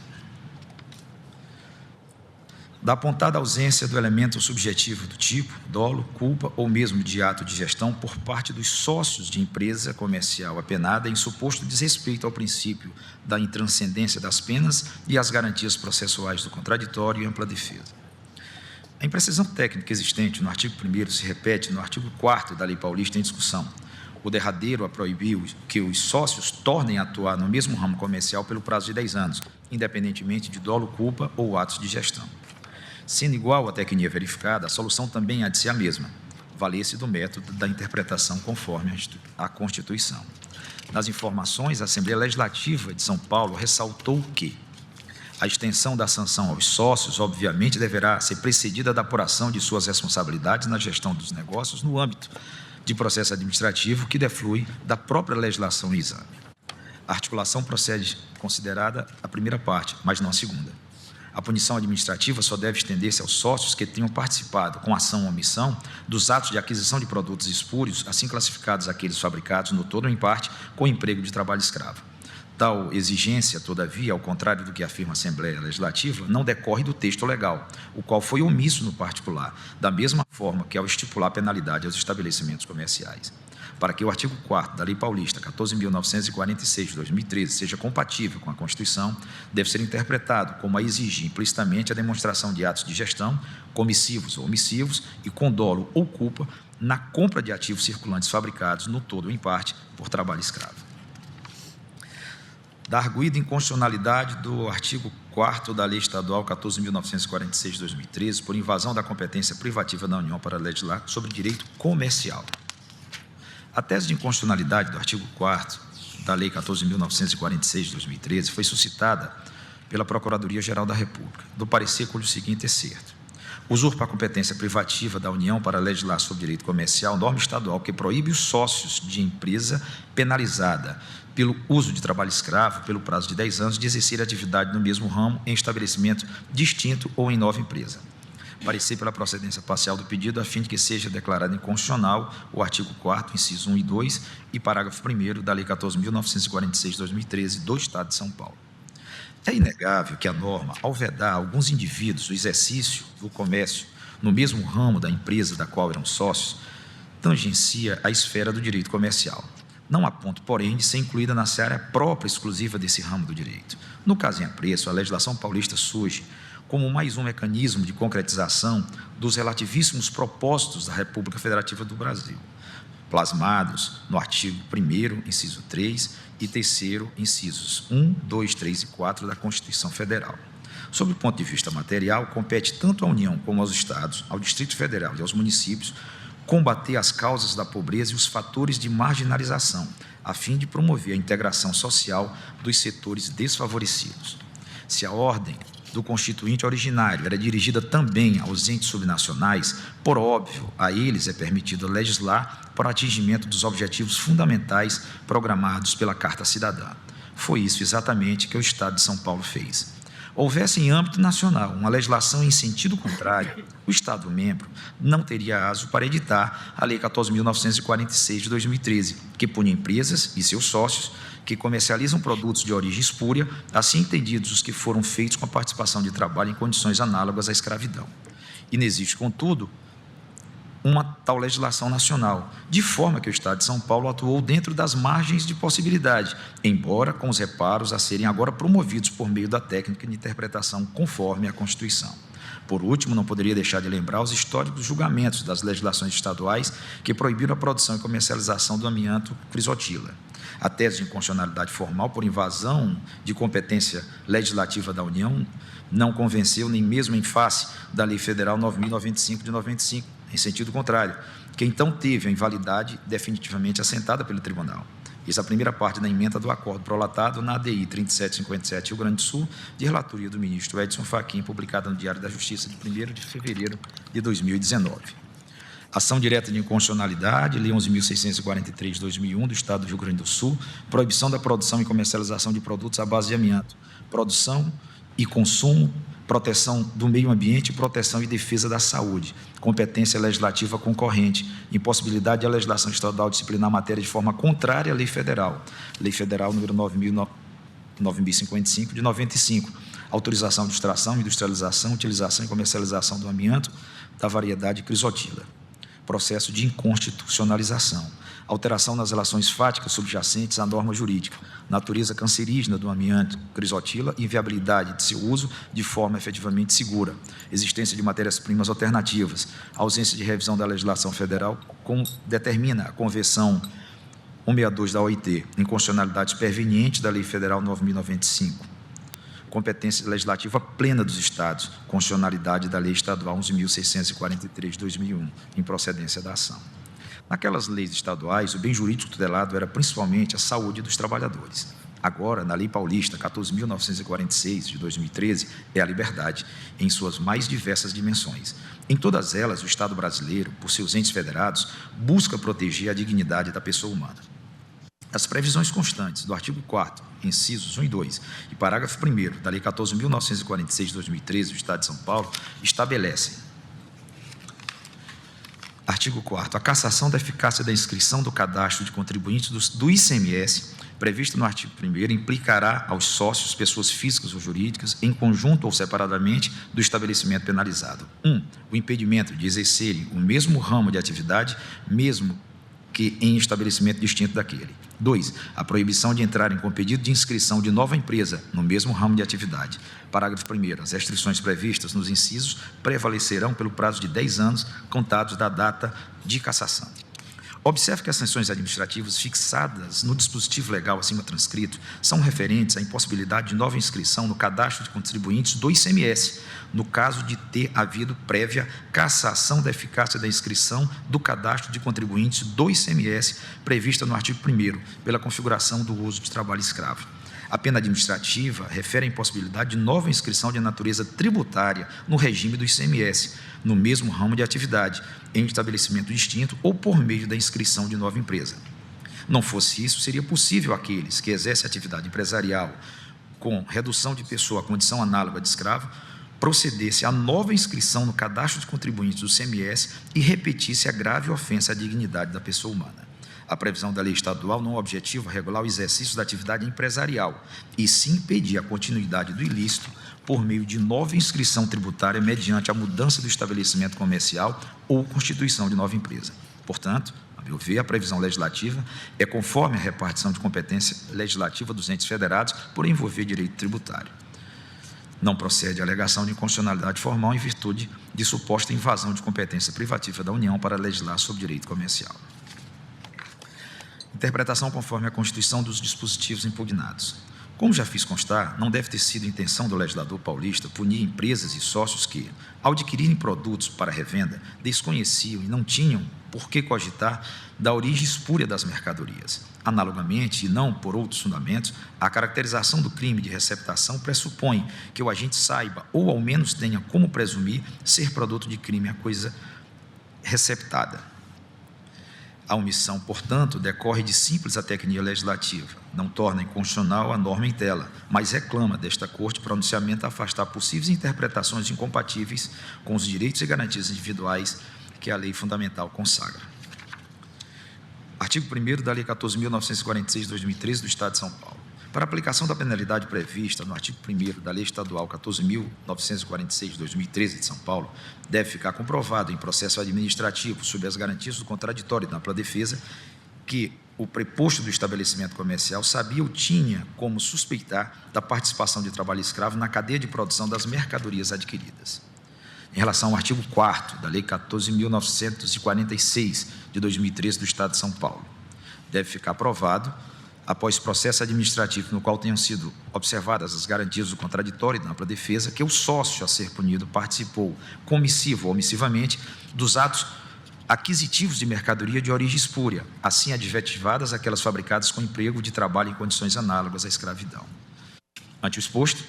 S3: Da apontada ausência do elemento subjetivo do tipo, dolo, culpa ou mesmo de ato de gestão por parte dos sócios de empresa comercial apenada em suposto desrespeito ao princípio da intranscendência das penas e às garantias processuais do contraditório e ampla defesa. A imprecisão técnica existente no artigo 1º se repete no artigo 4º da Lei Paulista em discussão. O derradeiro a proibir que os sócios tornem a atuar no mesmo ramo comercial pelo prazo de 10 anos, independentemente de dolo, culpa ou atos de gestão. Sendo igual a técnica verificada, a solução também há de ser a mesma, valer-se do método da interpretação conforme a Constituição. Nas informações, a Assembleia Legislativa de São Paulo ressaltou que a extensão da sanção aos sócios, obviamente, deverá ser precedida da apuração de suas responsabilidades na gestão dos negócios no âmbito de processo administrativo que deflui da própria legislação em exame. A articulação procede considerada a primeira parte, mas não a segunda. A punição administrativa só deve estender-se aos sócios que tenham participado, com ação ou omissão, dos atos de aquisição de produtos espúrios, assim classificados aqueles fabricados no todo ou em parte, com emprego de trabalho escravo. Tal exigência, todavia, ao contrário do que afirma a Assembleia Legislativa, não decorre do texto legal, o qual foi omisso no particular, da mesma forma que ao estipular penalidade aos estabelecimentos comerciais. Para que o artigo 4º da Lei Paulista 14.946, de 2013, seja compatível com a Constituição, deve ser interpretado como a exigir implicitamente a demonstração de atos de gestão, comissivos ou omissivos, e com dolo ou culpa, na compra de ativos circulantes fabricados, no todo ou em parte, por trabalho escravo. Da arguida inconstitucionalidade do artigo 4º da Lei Estadual 14.946, de 2013, por invasão da competência privativa da União para legislar sobre direito comercial. A tese de inconstitucionalidade do artigo 4º da Lei 14.946, de 2013 foi suscitada pela Procuradoria-Geral da República, do parecer cujo seguinte excerto: usurpa a competência privativa da União para legislar sobre direito comercial norma estadual que proíbe os sócios de empresa penalizada pelo uso de trabalho escravo, pelo prazo de 10 anos, de exercer atividade no mesmo ramo em estabelecimento distinto ou em nova empresa. Parecer pela procedência parcial do pedido, a fim de que seja declarado inconstitucional o artigo 4º, inciso 1 e 2, e parágrafo 1º da Lei 14.946, de 2013, do Estado de São Paulo. É inegável que a norma, ao vedar alguns indivíduos o exercício do comércio no mesmo ramo da empresa da qual eram sócios, tangencia a esfera do direito comercial. Não há ponto, porém, de ser incluída na seara própria exclusiva desse ramo do direito. No caso em apreço, a legislação paulista surge como mais um mecanismo de concretização dos relativíssimos propósitos da República Federativa do Brasil, plasmados no artigo 1º, inciso 3, e 3º, incisos 1, 2, 3 e 4 da Constituição Federal. Sob o ponto de vista material, compete tanto à União como aos Estados, ao Distrito Federal e aos municípios combater as causas da pobreza e os fatores de marginalização, a fim de promover a integração social dos setores desfavorecidos. Se a ordem do Constituinte originário era dirigida também aos entes subnacionais, por óbvio, a eles é permitido legislar para o atingimento dos objetivos fundamentais programados pela Carta Cidadã. Foi isso exatamente que o Estado de São Paulo fez. Houvesse em âmbito nacional uma legislação em sentido contrário, o Estado-membro não teria aso para editar a Lei 14.946, de 2013, que pune empresas e seus sócios que comercializam produtos de origem espúria, assim entendidos os que foram feitos com a participação de trabalho em condições análogas à escravidão. Inexiste, contudo, uma tal legislação nacional, de forma que o Estado de São Paulo atuou dentro das margens de possibilidade, embora com os reparos a serem agora promovidos por meio da técnica de interpretação conforme a Constituição. Por último, não poderia deixar de lembrar os históricos julgamentos das legislações estaduais que proibiram a produção e comercialização do amianto crisotila. A tese de inconstitucionalidade formal por invasão de competência legislativa da União não convenceu nem mesmo em face da Lei Federal 9.095, de 95, em sentido contrário, que então teve a invalidade definitivamente assentada pelo Tribunal. Essa é a primeira parte da emenda do acordo prolatado na ADI 3757, Rio Grande do Sul, de relatoria do ministro Edson Fachin, publicada no Diário da Justiça de 1º de fevereiro de 2019. Ação direta de inconstitucionalidade, Lei 11.643, de 2001, do Estado do Rio Grande do Sul, proibição da produção e comercialização de produtos à base de amianto, produção e consumo, proteção do meio ambiente, proteção e defesa da saúde, competência legislativa concorrente, impossibilidade de a legislação estadual disciplinar a matéria de forma contrária à lei federal número 9.055, de 95, autorização de extração, industrialização, utilização e comercialização do amianto da variedade crisotila, processo de inconstitucionalização, alteração nas relações fáticas subjacentes à norma jurídica, natureza cancerígena do amianto crisotila e inviabilidade de seu uso de forma efetivamente segura, existência de matérias-primas alternativas, ausência de revisão da legislação federal, como determina a Convenção 162 da OIT, inconstitucionalidade superveniente da Lei Federal 9.095, competência legislativa plena dos Estados, constitucionalidade da Lei Estadual 11.643, de 2001, improcedência da ação. Naquelas leis estaduais, o bem jurídico tutelado era principalmente a saúde dos trabalhadores. Agora, na Lei Paulista 14.946, de 2013, é a liberdade, em suas mais diversas dimensões. Em todas elas, o Estado brasileiro, por seus entes federados, busca proteger a dignidade da pessoa humana. As previsões constantes do artigo 4º, incisos 1 e 2, e parágrafo 1º da Lei 14.946, de 2013, do Estado de São Paulo, estabelecem: artigo 4º, a cassação da eficácia da inscrição do cadastro de contribuintes do ICMS previsto no artigo 1º, implicará aos sócios, pessoas físicas ou jurídicas, em conjunto ou separadamente, do estabelecimento penalizado. 1. O impedimento de exercerem o mesmo ramo de atividade, mesmo que em estabelecimento distinto daquele. 2. A proibição de entrarem com pedido de inscrição de nova empresa no mesmo ramo de atividade. Parágrafo 1º. As restrições previstas nos incisos prevalecerão pelo prazo de 10 anos, contados da data de cassação. Observe que as sanções administrativas fixadas no dispositivo legal acima transcrito são referentes à impossibilidade de nova inscrição no cadastro de contribuintes do ICMS, no caso de ter havido prévia cassação da eficácia da inscrição do cadastro de contribuintes do ICMS prevista no artigo 1º, pela configuração do uso de trabalho escravo. A pena administrativa refere à impossibilidade de nova inscrição de natureza tributária no regime do ICMS, no mesmo ramo de atividade, em estabelecimento distinto ou por meio da inscrição de nova empresa. Não fosse isso, seria possível aqueles que exercem atividade empresarial com redução de pessoa à condição análoga de escravo procedesse à nova inscrição no cadastro de contribuintes do ICMS e repetisse a grave ofensa à dignidade da pessoa humana. A previsão da lei estadual não objetiva regular o exercício da atividade empresarial, e sim impedir a continuidade do ilícito por meio de nova inscrição tributária mediante a mudança do estabelecimento comercial ou constituição de nova empresa. Portanto, a meu ver, a previsão legislativa é conforme a repartição de competência legislativa dos entes federados por envolver direito tributário. Não procede a alegação de inconstitucionalidade formal em virtude de suposta invasão de competência privativa da União para legislar sobre direito comercial. Interpretação conforme a Constituição dos dispositivos impugnados. Como já fiz constar, não deve ter sido intenção do legislador paulista punir empresas e sócios que, ao adquirirem produtos para revenda, desconheciam e não tinham por que cogitar da origem espúria das mercadorias. Analogamente, e não por outros fundamentos, a caracterização do crime de receptação pressupõe que o agente saiba, ou ao menos tenha como presumir, ser produto de crime a coisa receptada. A omissão, portanto, decorre de simples atecnia legislativa, não torna inconstitucional a norma em tela, mas reclama desta Corte pronunciamento a afastar possíveis interpretações incompatíveis com os direitos e garantias individuais que a lei fundamental consagra. Artigo 1º da Lei 14.946 de 2013 do Estado de São Paulo. Para aplicação da penalidade prevista no artigo 1º da Lei Estadual 14.946 de 2013 de São Paulo, deve ficar comprovado em processo administrativo, sob as garantias do contraditório e da ampla defesa, que o preposto do estabelecimento comercial sabia ou tinha como suspeitar da participação de trabalho escravo na cadeia de produção das mercadorias adquiridas. Em relação ao artigo 4º da Lei 14.946 de 2013 do Estado de São Paulo, deve ficar provado, após processo administrativo no qual tenham sido observadas as garantias do contraditório e da ampla defesa, que o sócio a ser punido participou, comissivo ou omissivamente, dos atos aquisitivos de mercadoria de origem espúria, assim adjetivadas aquelas fabricadas com emprego de trabalho em condições análogas à escravidão. Ante o exposto,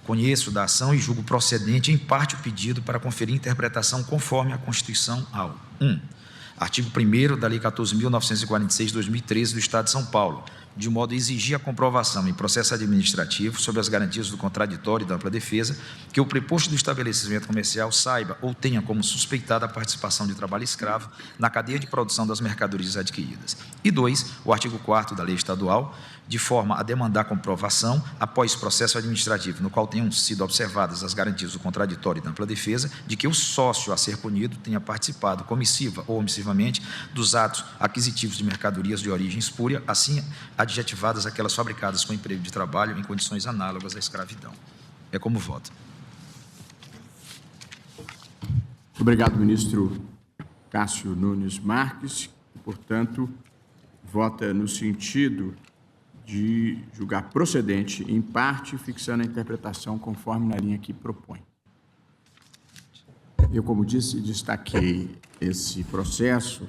S3: conheço da ação e julgo procedente em parte o pedido para conferir interpretação conforme a Constituição ao 1. Artigo 1º da Lei 14.946 de 2013 do Estado de São Paulo, de modo a exigir a comprovação em processo administrativo sobre as garantias do contraditório e da ampla defesa, que o preposto do estabelecimento comercial saiba ou tenha como suspeitada a participação de trabalho escravo na cadeia de produção das mercadorias adquiridas. E 2, o artigo 4º da Lei Estadual, de forma a demandar comprovação, após processo administrativo no qual tenham sido observadas as garantias do contraditório e da ampla defesa, de que o sócio a ser punido tenha participado comissiva ou omissivamente dos atos aquisitivos de mercadorias de origem espúria, assim adjetivadas aquelas fabricadas com emprego de trabalho em condições análogas à escravidão. É como voto.
S1: Obrigado, ministro Cássio Nunes Marques. Portanto, vota no sentido de julgar procedente, em parte, fixando a interpretação conforme na linha que propõe. Eu, como disse, destaquei esse processo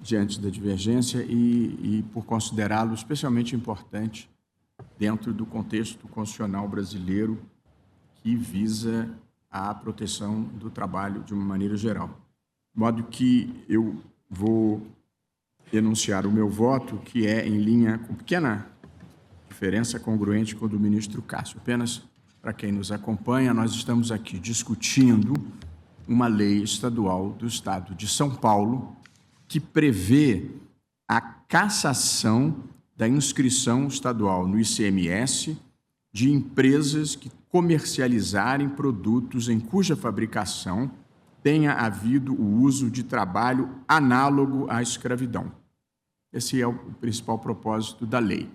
S1: diante da divergência e por considerá-lo especialmente importante dentro do contexto constitucional brasileiro que visa a proteção do trabalho de uma maneira geral. De modo que eu vou enunciar o meu voto, que é em linha com pequena diferença congruente com o do ministro Cássio. Apenas para quem nos acompanha, nós estamos aqui discutindo uma lei estadual do Estado de São Paulo que prevê a cassação da inscrição estadual no ICMS de empresas que comercializarem produtos em cuja fabricação tenha havido o uso de trabalho análogo à escravidão. Esse é o principal propósito da lei.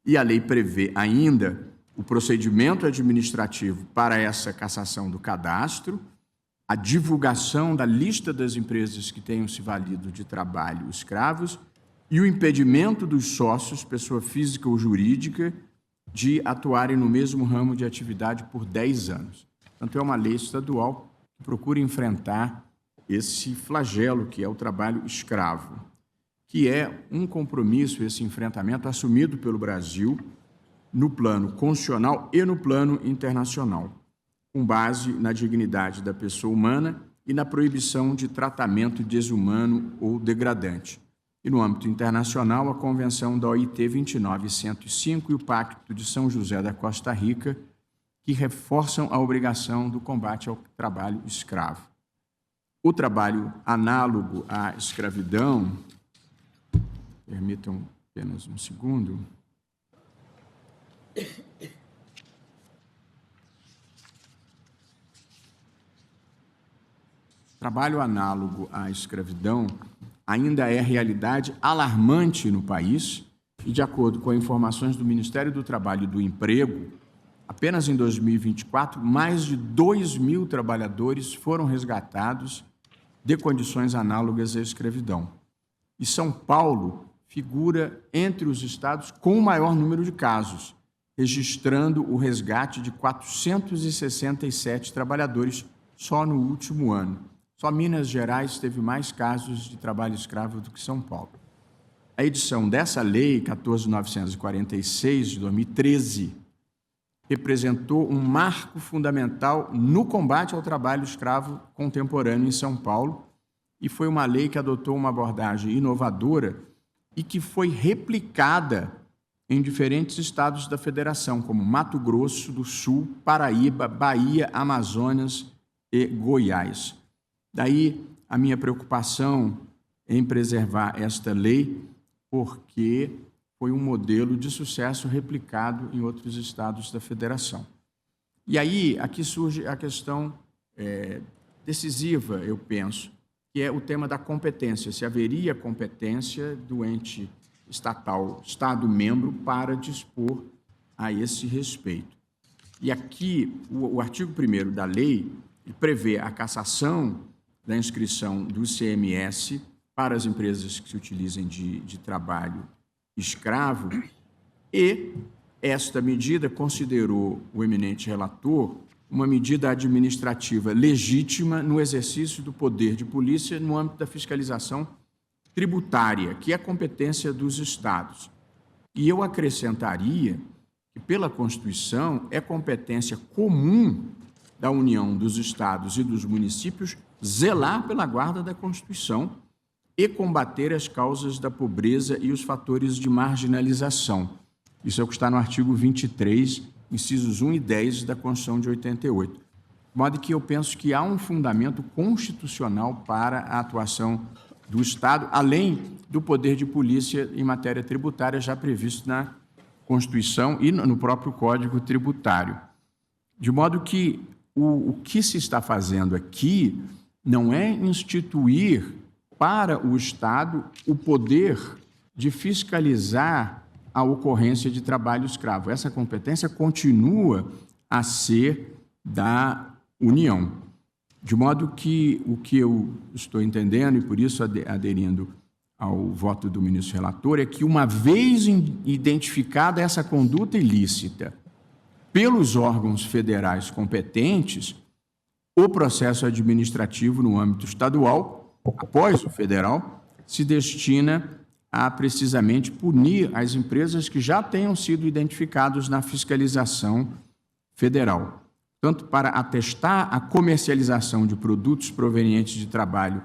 S1: E a lei prevê ainda o procedimento administrativo para essa cassação do cadastro, a divulgação da lista das empresas que tenham se valido de trabalho escravos e o impedimento dos sócios, pessoa física ou jurídica, de atuarem no mesmo ramo de atividade por 10 anos. Portanto, é uma lei estadual que procura enfrentar esse flagelo que é o trabalho escravo, que é um compromisso, esse enfrentamento assumido pelo Brasil no plano constitucional e no plano internacional, com base na dignidade da pessoa humana e na proibição de tratamento desumano ou degradante. E no âmbito internacional, a Convenção da OIT 29105 e o Pacto de São José da Costa Rica, que reforçam a obrigação do combate ao trabalho escravo. O trabalho análogo à escravidão, permitam apenas um segundo. Trabalho análogo à escravidão ainda é realidade alarmante no país e, de acordo com informações do Ministério do Trabalho e do Emprego, apenas em 2024, mais de 2.000 trabalhadores foram resgatados de condições análogas à escravidão. E São Paulo figura entre os estados com o maior número de casos, registrando o resgate de 467 trabalhadores só no último ano. Só Minas Gerais teve mais casos de trabalho escravo do que São Paulo. A edição dessa lei, 14.946, de 2013, representou um marco fundamental no combate ao trabalho escravo contemporâneo em São Paulo e foi uma lei que adotou uma abordagem inovadora e que foi replicada em diferentes estados da federação, como Mato Grosso do Sul, Paraíba, Bahia, Amazonas e Goiás. Daí a minha preocupação em preservar esta lei, porque foi um modelo de sucesso replicado em outros estados da federação. E aí, aqui surge a questão decisiva, eu penso, que é o tema da competência, se haveria competência do ente estatal, Estado-membro, para dispor a esse respeito. E aqui, o artigo 1º da lei prevê a cassação da inscrição do ICMS para as empresas que se utilizem de trabalho escravo, e esta medida considerou o eminente relator uma medida administrativa legítima no exercício do poder de polícia no âmbito da fiscalização tributária, que é a competência dos estados. E eu acrescentaria que, pela Constituição, é competência comum da União, dos estados e dos municípios zelar pela guarda da Constituição e combater as causas da pobreza e os fatores de marginalização. Isso é o que está no artigo 23, incisos 1 e 10 da Constituição de 88. De modo que eu penso que há um fundamento constitucional para a atuação do Estado, além do poder de polícia em matéria tributária já previsto na Constituição e no próprio Código Tributário. De modo que o que se está fazendo aqui não é instituir para o Estado o poder de fiscalizar a ocorrência de trabalho escravo. Essa competência continua a ser da União. De modo que o que eu estou entendendo, e por isso aderindo ao voto do ministro relator, é que, uma vez identificada essa conduta ilícita pelos órgãos federais competentes, o processo administrativo no âmbito estadual, após o federal, se destina a precisamente punir as empresas que já tenham sido identificadas na fiscalização federal, tanto para atestar a comercialização de produtos provenientes de trabalho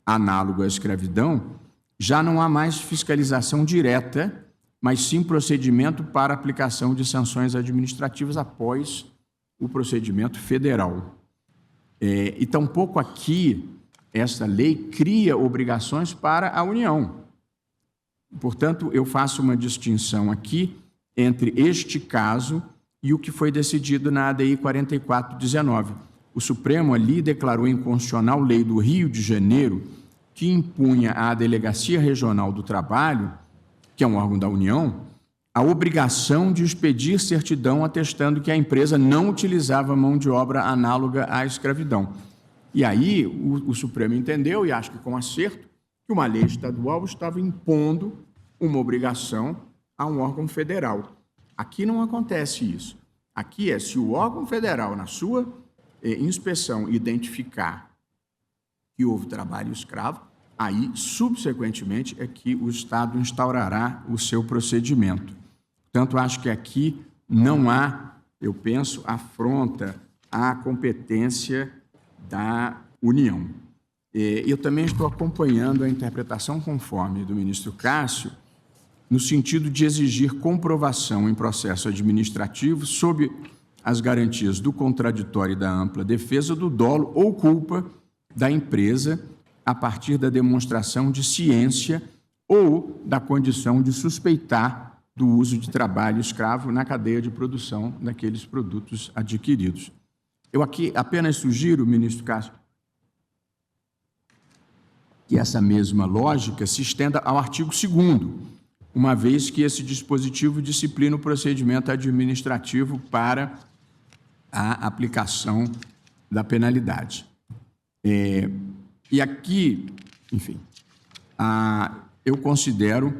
S1: análogo à escravidão. Já não há mais fiscalização direta, mas sim procedimento para aplicação de sanções administrativas após o procedimento federal. E tampouco aqui esta lei cria obrigações para a União. Portanto, eu faço uma distinção aqui entre este caso e o que foi decidido na ADI 4419. O Supremo ali declarou inconstitucional lei do Rio de Janeiro que impunha à Delegacia Regional do Trabalho, que é um órgão da União, a obrigação de expedir certidão atestando que a empresa não utilizava mão de obra análoga à escravidão. E aí o Supremo entendeu, e acho que com acerto, que uma lei estadual estava impondo uma obrigação a um órgão federal. Aqui não acontece isso. Aqui se o órgão federal, na sua inspeção, identificar que houve trabalho escravo, aí, subsequentemente, é que o Estado instaurará o seu procedimento. Portanto, acho que aqui não há, eu penso, afronta à competência da União. Eu também estou acompanhando a interpretação conforme do ministro Cássio, no sentido de exigir comprovação em processo administrativo sob as garantias do contraditório e da ampla defesa do dolo ou culpa da empresa a partir da demonstração de ciência ou da condição de suspeitar do uso de trabalho escravo na cadeia de produção daqueles produtos adquiridos. Eu aqui apenas sugiro, ministro Cássio, que essa mesma lógica se estenda ao artigo 2º, uma vez que esse dispositivo disciplina o procedimento administrativo para a aplicação da penalidade. E aqui, enfim, eu considero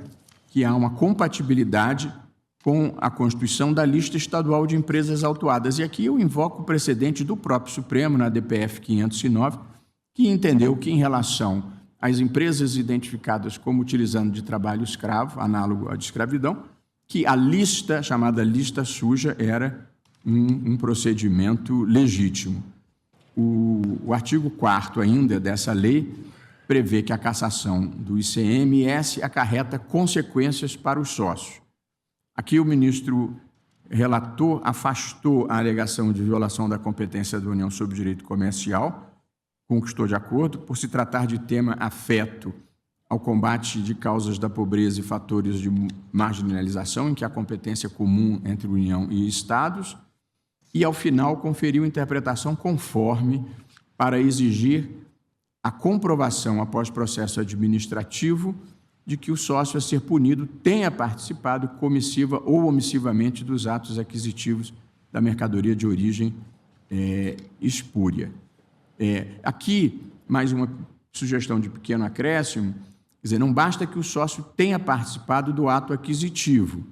S1: que há uma compatibilidade com a constituição da lista estadual de empresas autuadas. E aqui eu invoco o precedente do próprio Supremo, na DPF 509, que entendeu que, em relação às empresas identificadas como utilizando de trabalho escravo, análogo à de escravidão, que a lista, chamada lista suja, era um procedimento legítimo. O artigo 4º ainda dessa lei prevê que a cassação do ICMS acarreta consequências para os sócios. Aqui o ministro relator afastou a alegação de violação da competência da União sobre o direito comercial, com que estou de acordo, por se tratar de tema afeto ao combate de causas da pobreza e fatores de marginalização, em que a competência é comum entre União e Estados, e, ao final, conferiu interpretação conforme para exigir a comprovação, após processo administrativo, de que o sócio a ser punido tenha participado comissiva ou omissivamente dos atos aquisitivos da mercadoria de origem espúria. Aqui, mais uma sugestão de pequeno acréscimo, quer dizer, não basta que o sócio tenha participado do ato aquisitivo.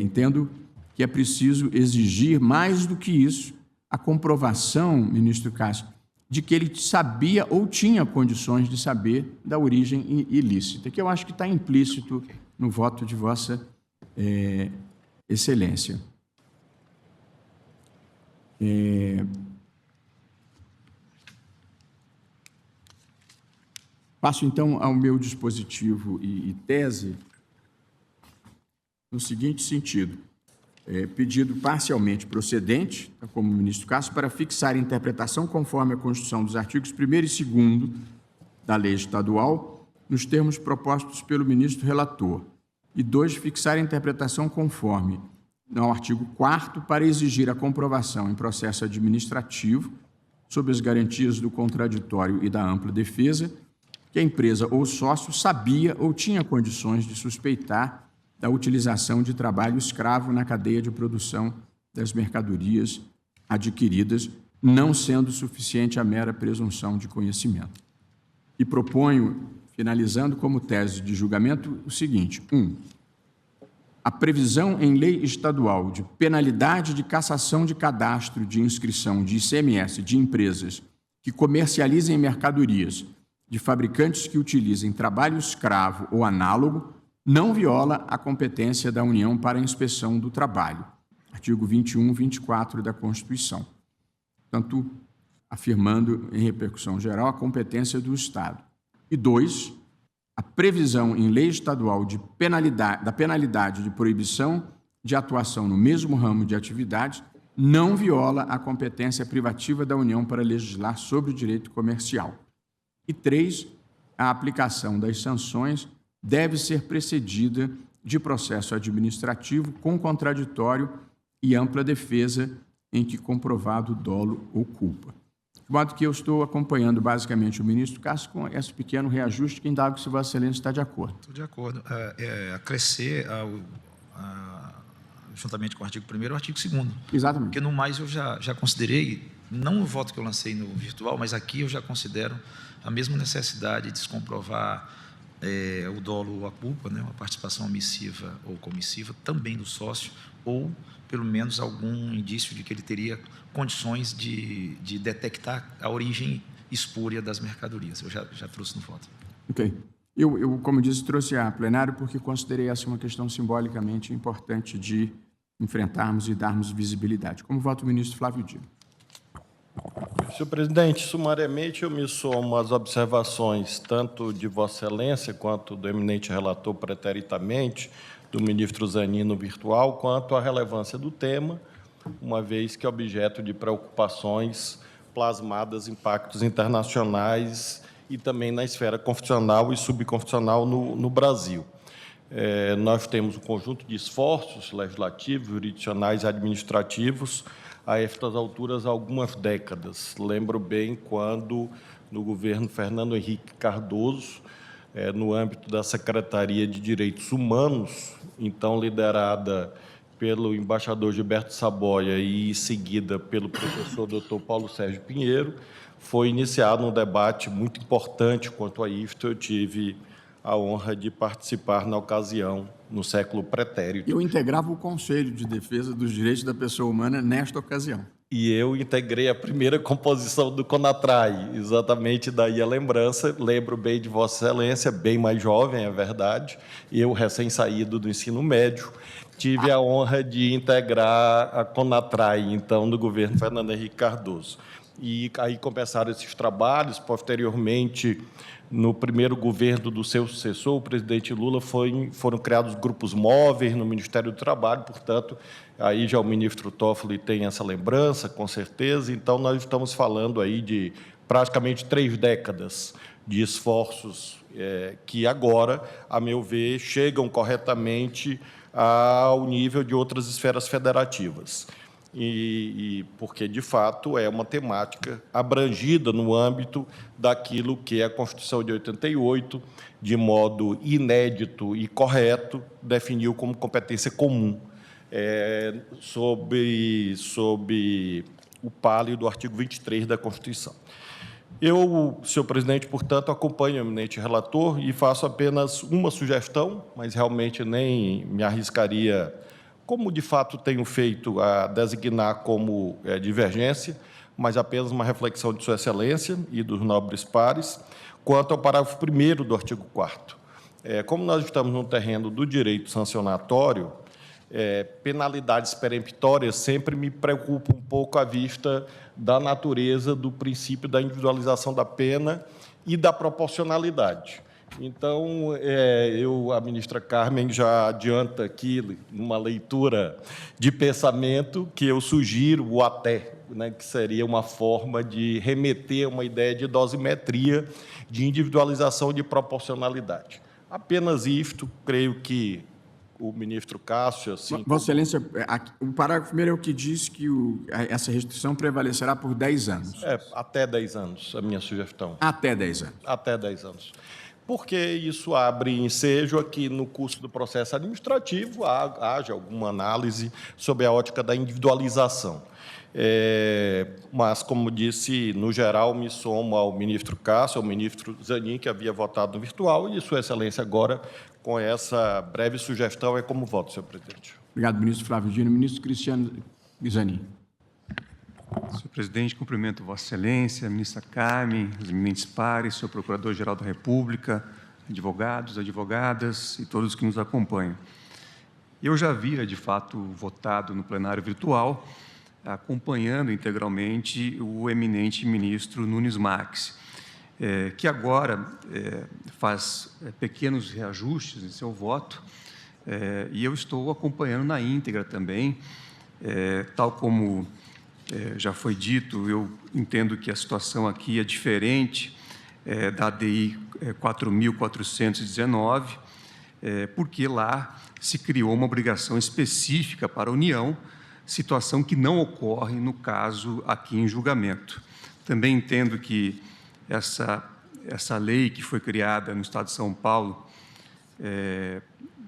S1: Entendo que é preciso exigir, mais do que isso, a comprovação, ministro Cássio, de que ele sabia ou tinha condições de saber da origem ilícita, que eu acho que está implícito no voto de Vossa Excelência. Passo, então, ao meu dispositivo e tese no seguinte sentido. Pedido parcialmente procedente, como o ministro Cássio, para fixar a interpretação conforme a Constituição dos artigos 1º e 2º da lei estadual, nos termos propostos pelo ministro relator. E 2, fixar a interpretação conforme ao artigo 4º para exigir a comprovação em processo administrativo, sob as garantias do contraditório e da ampla defesa, que a empresa ou sócio sabia ou tinha condições de suspeitar da utilização de trabalho escravo na cadeia de produção das mercadorias adquiridas, não sendo suficiente a mera presunção de conhecimento. E proponho, finalizando como tese de julgamento, o seguinte: 1. A previsão em lei estadual de penalidade de cassação de cadastro de inscrição de ICMS de empresas que comercializem mercadorias de fabricantes que utilizem trabalho escravo ou análogo não viola a competência da União para a inspeção do trabalho, artigo 21 e 24 da Constituição. Portanto, afirmando em repercussão geral a competência do Estado. E 2, a previsão em lei estadual da penalidade de proibição de atuação no mesmo ramo de atividade não viola a competência privativa da União para legislar sobre o direito comercial. E 3, a aplicação das sanções deve ser precedida de processo administrativo com contraditório e ampla defesa em que comprovado dolo ou culpa. De modo que eu estou acompanhando basicamente o ministro Cássio com esse pequeno reajuste, que indago se Vossa Excelência está de acordo.
S3: Estou de acordo. Acrescer juntamente com o artigo 1º, o artigo 2º.
S1: Exatamente.
S3: Porque, no mais, eu já considerei, não o voto que eu lancei no virtual, mas aqui eu já considero a mesma necessidade de se comprovar o dolo ou a culpa, né, uma participação omissiva ou comissiva, também do sócio, ou, pelo menos, algum indício de que ele teria condições de detectar a origem espúria das mercadorias. Eu já trouxe no voto.
S1: Ok. Eu, como disse, trouxe a plenário porque considerei essa uma questão simbolicamente importante de enfrentarmos e darmos visibilidade. Como voto o ministro Flávio Dino.
S4: Senhor presidente, sumariamente eu me somo às observações tanto de Vossa Excelência quanto do eminente relator preteritamente, do ministro Zanin no virtual, quanto à relevância do tema, uma vez que é objeto de preocupações plasmadas em pactos internacionais e também na esfera constitucional e subconstitucional no Brasil. Nós temos um conjunto de esforços legislativos, jurisdicionais e administrativos a estas alturas há algumas décadas. Lembro bem quando, no governo Fernando Henrique Cardoso, no âmbito da Secretaria de Direitos Humanos, então liderada pelo embaixador Gilberto Saboia e seguida pelo professor Dr. Paulo Sérgio Pinheiro, foi iniciado um debate muito importante quanto a isto. Eu tive a honra de participar na ocasião, no século pretérito.
S1: Eu integrava o Conselho de Defesa dos Direitos da Pessoa Humana nesta ocasião.
S4: E eu integrei a primeira composição do CONATRAI, exatamente daí a lembrança. Lembro bem de Vossa Excelência, bem mais jovem, é verdade, eu recém-saído do ensino médio, tive a honra de integrar a CONATRAI, então, do governo Fernando Henrique Cardoso. E aí começaram esses trabalhos. Posteriormente, no primeiro governo do seu sucessor, o presidente Lula, foram criados grupos móveis no Ministério do Trabalho, portanto, aí já o ministro Toffoli tem essa lembrança, com certeza. Então, nós estamos falando aí de praticamente 3 décadas de esforços que agora, a meu ver, chegam corretamente ao nível de outras esferas federativas. E porque, de fato, é uma temática abrangida no âmbito daquilo que a Constituição de 88, de modo inédito e correto, definiu como competência comum, sob o palio do artigo 23 da Constituição. Eu, senhor presidente, portanto, acompanho o eminente relator e faço apenas uma sugestão, mas realmente nem me arriscaria, como de fato tenho feito, a designar como divergência, mas apenas uma reflexão de Sua Excelência e dos nobres pares, quanto ao parágrafo 1º do artigo 4º. Como nós estamos no terreno do direito sancionatório, penalidades peremptórias sempre me preocupam um pouco à vista da natureza do princípio da individualização da pena e da proporcionalidade. Então, a ministra Carmen já adianta aqui, numa leitura de pensamento, que eu sugiro o até, né, que seria uma forma de remeter a uma ideia de dosimetria, de individualização, de proporcionalidade. Apenas isto, creio que o ministro Cássio... Assim,
S1: Vossa Excelência, o parágrafo 1º é o que diz que essa restrição prevalecerá por 10 anos.
S4: Até 10 anos, a minha sugestão.
S1: Até 10 anos.
S4: Até 10 anos. Porque isso abre ensejo a que, no curso do processo administrativo, haja alguma análise sobre a ótica da individualização. Mas, como disse, no geral, me somo ao ministro Cássio, ao ministro Zanin, que havia votado no virtual, e Sua Excelência agora, com essa breve sugestão, é como voto, senhor presidente.
S1: Obrigado, ministro Flávio Dino. Ministro Cristiano Zanin.
S5: Senhor presidente, cumprimento Vossa Excelência, a ministra Carmen, os eminentes pares, senhor Procurador-Geral da República, advogados, advogadas e todos que nos acompanham. Eu já havia, de fato, votado no plenário virtual, acompanhando integralmente o eminente ministro Nunes Marques, que agora faz pequenos reajustes em seu voto, e eu estou acompanhando na íntegra também, tal como já foi dito, eu entendo que a situação aqui é diferente da ADI 4.419, porque lá se criou uma obrigação específica para a União, situação que não ocorre no caso aqui em julgamento. Também entendo que essa lei que foi criada no Estado de São Paulo,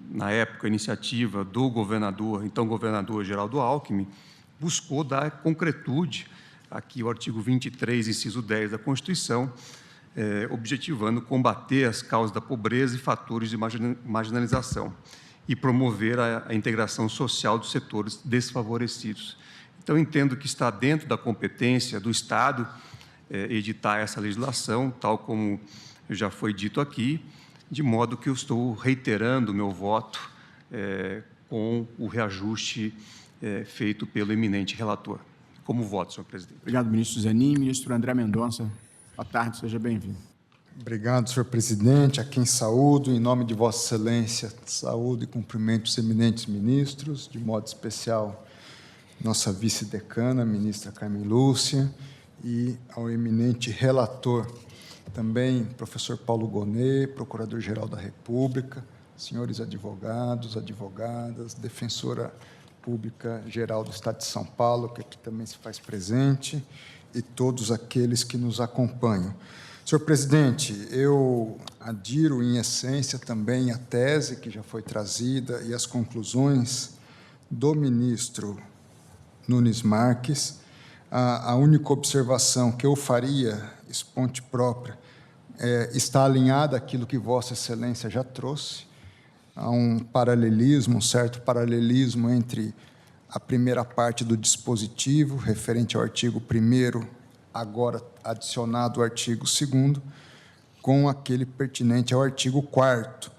S5: na época, a iniciativa do governador, então governador Geraldo Alckmin, buscou dar concretude, aqui o artigo 23, inciso 10 da Constituição, objetivando combater as causas da pobreza e fatores de marginalização e promover a integração social dos setores desfavorecidos. Então, entendo que está dentro da competência do Estado editar essa legislação, tal como já foi dito aqui, de modo que eu estou reiterando o meu voto com o reajuste feito pelo eminente relator. Como voto, senhor presidente.
S1: Obrigado, ministro Zanin. Ministro André Mendonça, boa tarde, seja bem-vindo.
S6: Obrigado, senhor presidente, a quem saúdo, em nome de Vossa Excelência, saúdo e cumprimento os eminentes ministros, de modo especial nossa vice-decana, ministra Carmen Lúcia, e ao eminente relator, também professor Paulo Gonet, procurador-geral da República, senhores advogados, advogadas, defensora pública geral do Estado de São Paulo, que aqui também se faz presente, e todos aqueles que nos acompanham. Senhor presidente, eu adiro, em essência, também à tese que já foi trazida e às conclusões do ministro Nunes Marques. A única observação que eu faria, esponte própria, está alinhada àquilo que Vossa Excelência já trouxe. Há um paralelismo, um certo paralelismo entre a primeira parte do dispositivo, referente ao artigo 1º, agora adicionado ao artigo 2º, com aquele pertinente ao artigo 4º.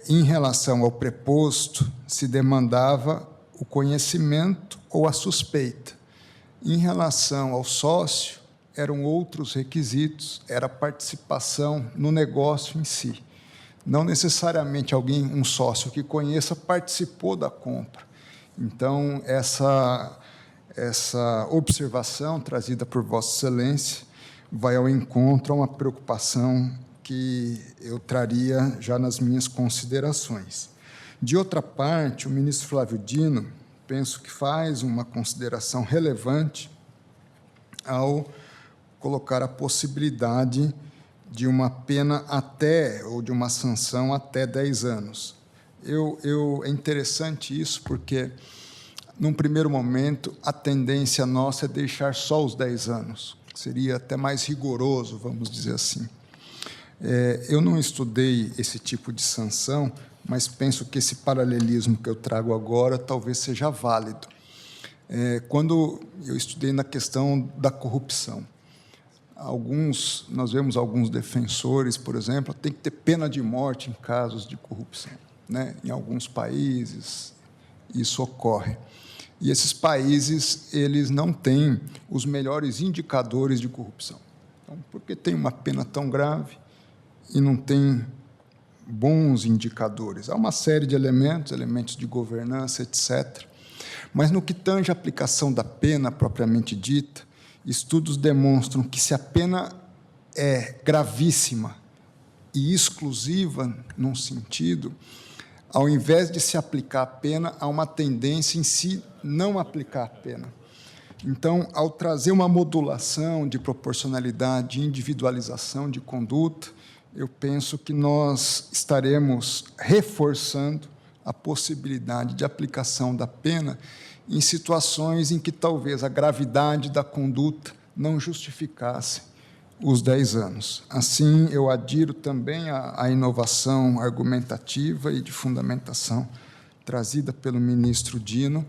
S6: Em relação ao preposto, se demandava o conhecimento ou a suspeita. Em relação ao sócio, eram outros requisitos, era a participação no negócio em si. Não necessariamente um sócio que conheça, participou da compra. Então, essa observação trazida por Vossa Excelência vai ao encontro a uma preocupação que eu traria já nas minhas considerações. De outra parte, o ministro Flávio Dino, penso que faz uma consideração relevante ao colocar a possibilidade de uma pena ou de uma sanção até 10 anos. É interessante isso porque, num primeiro momento, a tendência nossa é deixar só os 10 anos. Seria até mais rigoroso, vamos dizer assim. Eu não estudei esse tipo de sanção, mas penso que esse paralelismo que eu trago agora talvez seja válido. Quando eu estudei na questão da corrupção, nós vemos alguns defensores, por exemplo, tem que ter pena de morte em casos de corrupção, né? Em alguns países isso ocorre. E esses países, eles não têm os melhores indicadores de corrupção. Então, por que tem uma pena tão grave e não tem bons indicadores? Há uma série de elementos de governança, etc. Mas, no que tange a aplicação da pena propriamente dita, estudos demonstram que, se a pena é gravíssima e exclusiva num sentido, ao invés de se aplicar a pena, há uma tendência em si não aplicar a pena. Então, ao trazer uma modulação de proporcionalidade, de individualização de conduta, eu penso que nós estaremos reforçando a possibilidade de aplicação da pena em situações em que talvez a gravidade da conduta não justificasse os 10 anos. Assim, eu adiro também à inovação argumentativa e de fundamentação trazida pelo ministro Dino,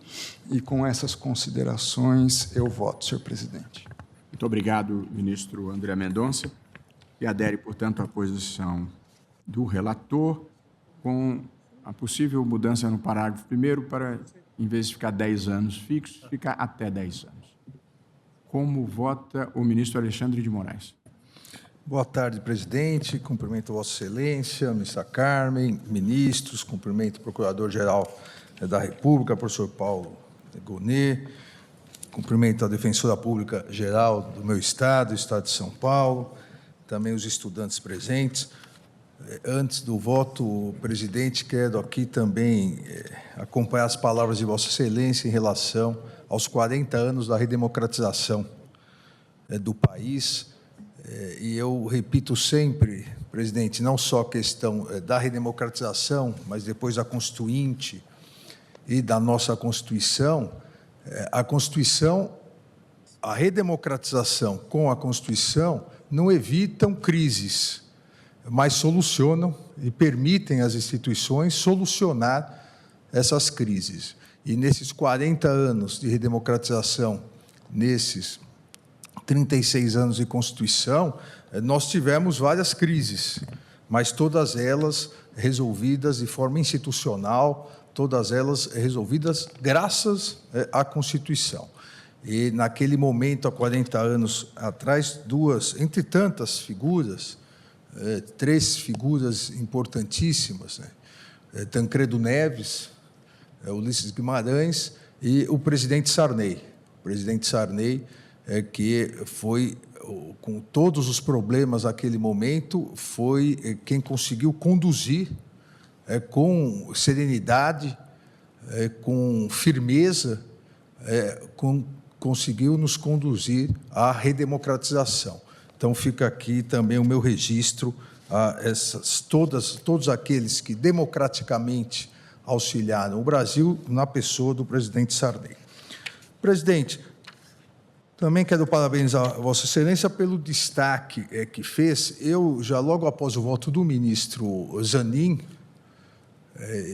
S6: e com essas considerações eu voto, senhor presidente.
S1: Muito obrigado, ministro André Mendonça, e adere, portanto, à posição do relator, com a possível mudança no parágrafo 1º para, em vez de ficar 10 anos fixos, ficar até 10 anos. Como vota o ministro Alexandre de Moraes?
S7: Boa tarde, presidente. Cumprimento Vossa Excelência, ministra Carmen, ministros, cumprimento o Procurador-Geral da República, professor Paulo Gonet, cumprimento a Defensora Pública Geral do meu Estado, Estado de São Paulo, também os estudantes presentes. Antes do voto, presidente, quero aqui também acompanhar as palavras de Vossa Excelência em relação aos 40 anos da redemocratização do país. E eu repito sempre, presidente, não só a questão da redemocratização, mas depois da Constituinte e da nossa Constituição. A Constituição, a redemocratização com a Constituição não evitam crises, mas solucionam e permitem às instituições solucionar essas crises. E nesses 40 anos de redemocratização, nesses 36 anos de Constituição, nós tivemos várias crises, mas todas elas resolvidas de forma institucional, todas elas resolvidas graças à Constituição. E naquele momento, há 40 anos atrás, entre tantas figuras, 3 figuras importantíssimas, Tancredo Neves, Ulisses Guimarães e o presidente Sarney. O presidente Sarney, que foi, com todos os problemas naquele momento, foi quem conseguiu conduzir com serenidade, com firmeza, conseguiu nos conduzir à redemocratização. Então, fica aqui também o meu registro a todos aqueles que democraticamente auxiliaram o Brasil na pessoa do presidente Sarney. Presidente, também quero parabenizar Vossa Excelência pelo destaque que fez. Eu, já logo após o voto do ministro Zanin,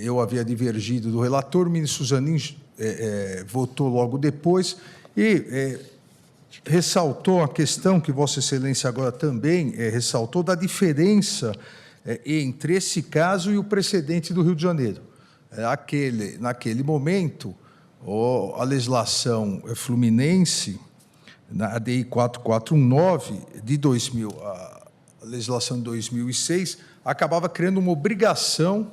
S7: eu havia divergido do relator, o ministro Zanin votou logo depois e ressaltou a questão que Vossa Excelência agora também ressaltou, da diferença entre esse caso e o precedente do Rio de Janeiro. Naquele momento, a legislação fluminense, na ADI 4419 de 2000, a legislação de 2006, acabava criando uma obrigação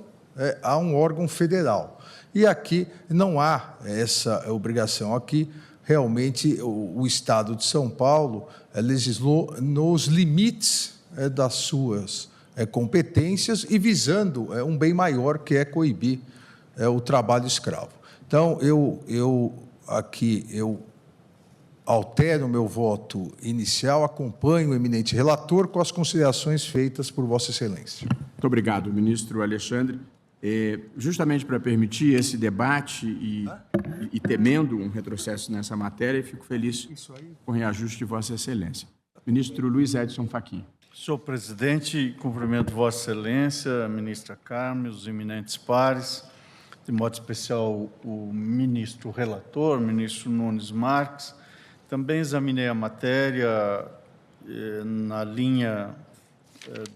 S7: a um órgão federal. E aqui não há essa obrigação. Aqui, realmente, o Estado de São Paulo legislou nos limites das suas competências e visando um bem maior, que é coibir o trabalho escravo. Então, eu altero o meu voto inicial, acompanho o eminente relator com as considerações feitas por Vossa Excelência.
S1: Muito obrigado, ministro Alexandre. Justamente para permitir esse debate e temendo um retrocesso nessa matéria, fico feliz com o reajuste de Vossa Excelência. Ministro Luiz Edson Fachin.
S8: Senhor presidente, cumprimento Vossa Excelência, ministra Carmen, os eminentes pares, de modo especial o ministro relator, ministro Nunes Marques. Também examinei a matéria na linha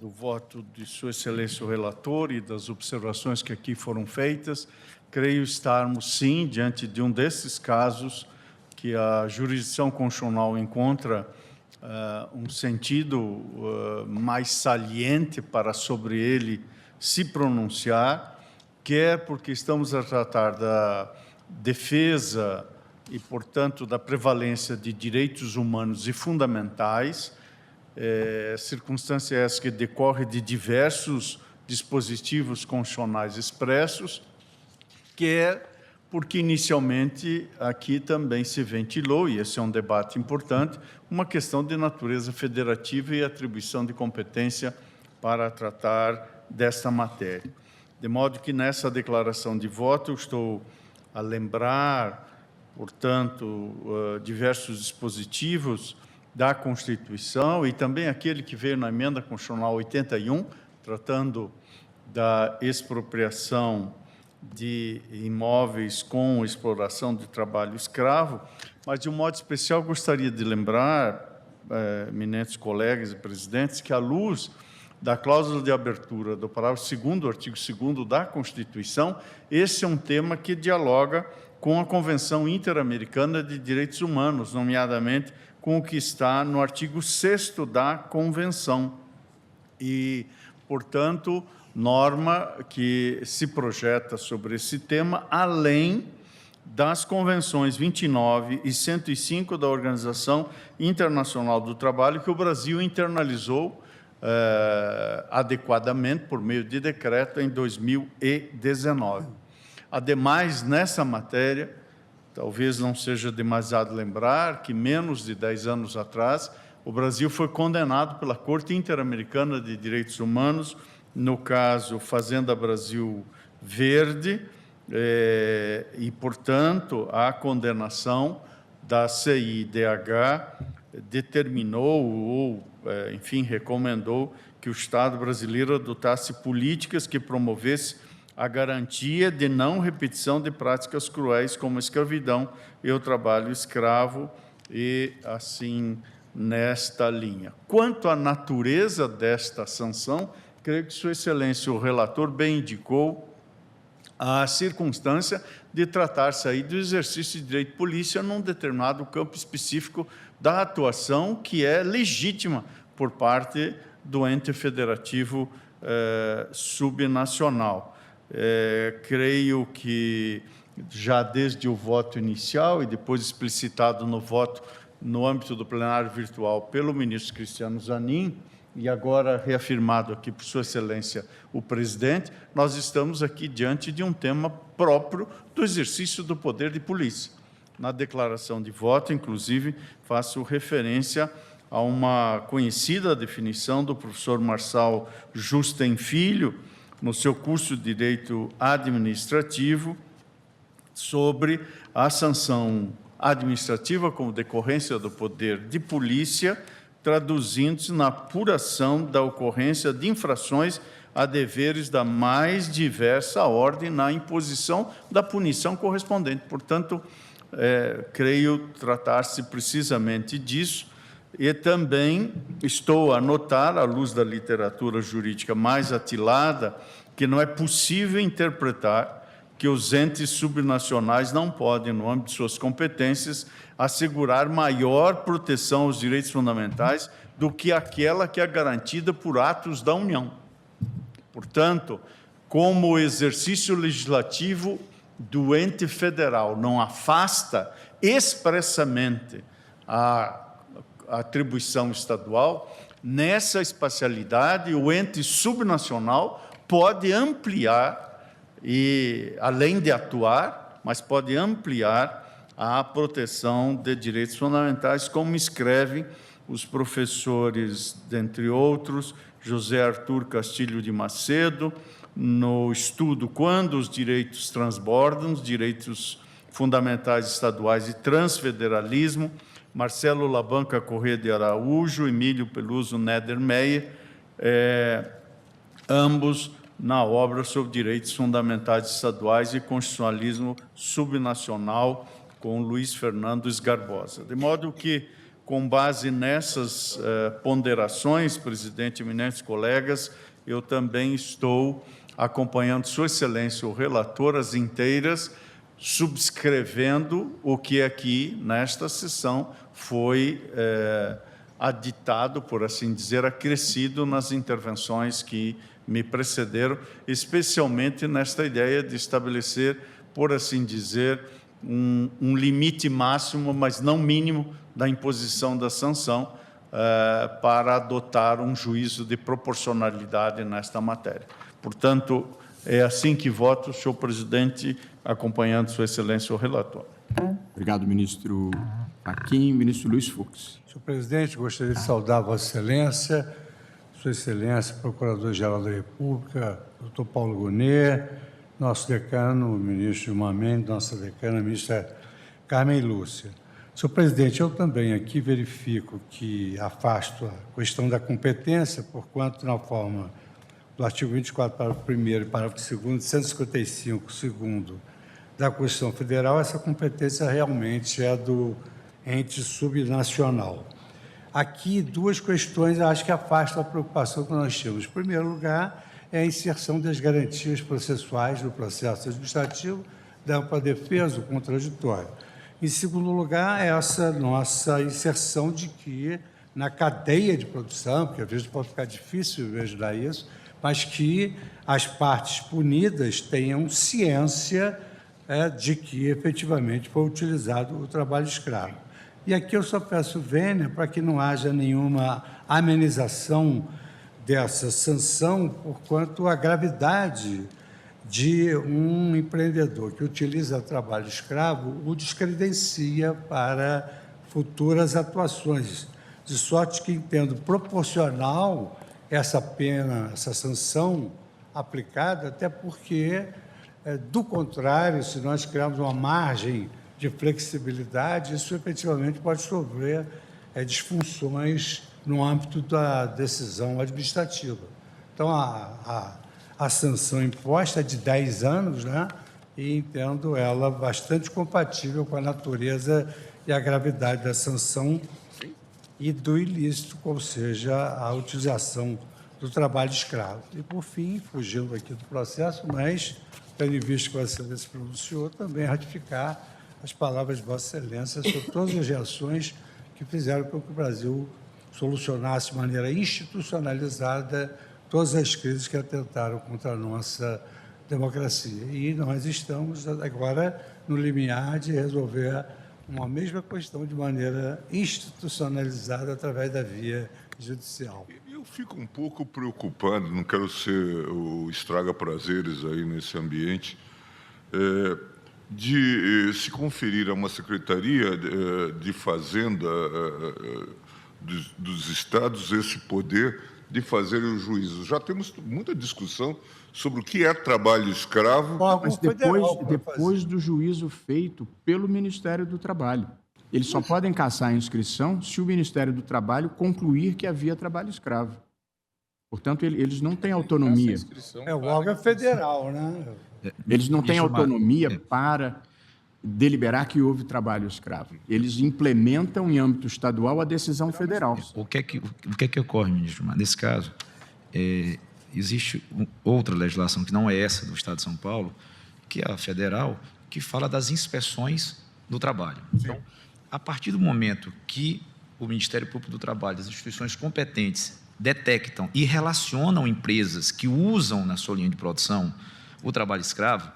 S8: do voto de Sua Excelência o relator e das observações que aqui foram feitas. Creio estarmos, sim, diante de um desses casos que a jurisdição constitucional encontra um sentido mais saliente para sobre ele se pronunciar, quer porque estamos a tratar da defesa e, portanto, da prevalência de direitos humanos e fundamentais, circunstância essa que decorre de diversos dispositivos constitucionais expressos, quer porque, inicialmente, aqui também se ventilou, e esse é um debate importante, uma questão de natureza federativa e atribuição de competência para tratar desta matéria. De modo que, nessa declaração de voto, eu estou a lembrar, portanto, diversos dispositivos da Constituição e também aquele que veio na Emenda Constitucional 81, tratando da expropriação de imóveis com exploração de trabalho escravo, mas, de um modo especial, gostaria de lembrar, eminentes colegas e presidentes, que, à luz da cláusula de abertura do parágrafo 2º do artigo 2º da Constituição, esse é um tema que dialoga com a Convenção Interamericana de Direitos Humanos, nomeadamente com o que está no artigo 6º da Convenção. E, portanto, norma que se projeta sobre esse tema, além das convenções 29 e 105 da Organização Internacional do Trabalho, que o Brasil internalizou adequadamente por meio de decreto em 2019. Ademais, nessa matéria, talvez não seja demasiado lembrar que menos de 10 anos atrás, o Brasil foi condenado pela Corte Interamericana de Direitos Humanos, no caso Fazenda Brasil Verde, e, portanto, a condenação da CIDH determinou ou, enfim, recomendou que o Estado brasileiro adotasse políticas que promovessem a garantia de não repetição de práticas cruéis como a escravidão e o trabalho escravo, e assim nesta linha. Quanto à natureza desta sanção, creio que Sua Excelência, o relator, bem indicou a circunstância de tratar-se aí do exercício de direito de polícia num determinado campo específico da atuação que é legítima por parte do ente federativo subnacional. Creio que já desde o voto inicial e depois explicitado no voto no âmbito do plenário virtual pelo ministro Cristiano Zanin, e agora reafirmado aqui por Sua Excelência o presidente, nós estamos aqui diante de um tema próprio do exercício do poder de polícia. Na declaração de voto, inclusive, faço referência a uma conhecida definição do professor Marçal Justen Filho, no seu curso de Direito Administrativo, sobre a sanção administrativa como decorrência do poder de polícia, traduzindo-se na apuração da ocorrência de infrações a deveres da mais diversa ordem na imposição da punição correspondente. Portanto, creio tratar-se precisamente disso, e também estou a notar, à luz da literatura jurídica mais atilada, que não é possível interpretar que os entes subnacionais não podem, no âmbito de suas competências, assegurar maior proteção aos direitos fundamentais do que aquela que é garantida por atos da União. Portanto, como o exercício legislativo do ente federal não afasta expressamente a atribuição estadual, nessa espacialidade, o ente subnacional pode ampliar, e além de atuar, mas pode ampliar a proteção de direitos fundamentais, como escrevem os professores, dentre outros, José Arthur Castilho de Macedo, no estudo Quando os Direitos Transbordam, os Direitos Fundamentais Estaduais e Transfederalismo, Marcelo Labanca Corrêa de Araújo, Emílio Peluso Nedermeyer, ambos na obra sobre direitos fundamentais estaduais e constitucionalismo subnacional, com Luiz Fernando Esgarbosa. De modo que, com base nessas ponderações, presidente, eminentes colegas, eu também estou acompanhando Sua Excelência, o relator, as inteiras, subscrevendo o que aqui, nesta sessão, foi aditado, por assim dizer, acrescido nas intervenções que me precederam, especialmente nesta ideia de estabelecer, por assim dizer, um limite máximo, mas não mínimo, da imposição da sanção para adotar um juízo de proporcionalidade nesta matéria. Portanto, é assim que voto, senhor presidente, acompanhando Sua Excelência o relator.
S1: Obrigado, ministro Fachin. Ministro Luiz Fux.
S9: Senhor presidente, gostaria de saudar Vossa Excelência, Sua Excelência, Procurador-Geral da República, doutor Paulo Gonet, nosso decano, o ministro Gilmar Mendes, nossa decana, a ministra Carmen Lúcia. Senhor presidente, eu também aqui verifico que afasto a questão da competência, porquanto, na forma do artigo 24, parágrafo 1º e parágrafo 2º, 155, segundo da Constituição Federal, essa competência realmente é do ente subnacional. Aqui, duas questões, acho que afastam a preocupação que nós temos. Em primeiro lugar, é a inserção das garantias processuais no processo administrativo, da ampla defesa, o contraditório. Em segundo lugar, essa nossa inserção de que, na cadeia de produção, porque às vezes pode ficar difícil imaginar isso, mas que as partes punidas tenham ciência de que, efetivamente, foi utilizado o trabalho escravo. E aqui eu só peço vênia para que não haja nenhuma amenização dessa sanção, porquanto a gravidade de um empreendedor que utiliza trabalho escravo o descredencia para futuras atuações, de sorte que entendo proporcional essa pena, essa sanção aplicada, até porque, do contrário, se nós criarmos uma margem de flexibilidade, isso efetivamente pode sofrer disfunções no âmbito da decisão administrativa. Então, a sanção imposta é de 10 anos, né? E entendo ela bastante compatível com a natureza e a gravidade da sanção e do ilícito, ou seja, a utilização do trabalho escravo. E, por fim, fugindo aqui do processo, mas, tendo em vista que Vossa Excelência se pronunciou, também ratificar as palavras de Vossa Excelência sobre todas as reações que fizeram com que o Brasil solucionasse de maneira institucionalizada todas as crises que atentaram contra a nossa democracia. E nós estamos agora no limiar de resolver uma mesma questão de maneira institucionalizada através da via judicial.
S10: Eu fico um pouco preocupado, não quero ser o estraga-prazeres aí nesse ambiente, de se conferir a uma Secretaria de Fazenda dos Estados esse poder de fazer o juízo. Já temos muita discussão sobre o que é trabalho escravo.
S1: Mas depois do juízo feito pelo Ministério do Trabalho. Eles só podem cassar a inscrição se o Ministério do Trabalho concluir que havia trabalho escravo. Portanto, eles não têm autonomia.
S9: O órgão federal, né?
S1: Eles não têm autonomia para deliberar que houve trabalho escravo. Eles implementam em âmbito estadual a decisão federal.
S3: O que é que ocorre, ministro? Nesse caso, existe outra legislação que não é essa do Estado de São Paulo, que é a federal, que fala das inspeções do trabalho. Então, a partir do momento que o Ministério Público do Trabalho, as instituições competentes, detectam e relacionam empresas que usam na sua linha de produção o trabalho escravo,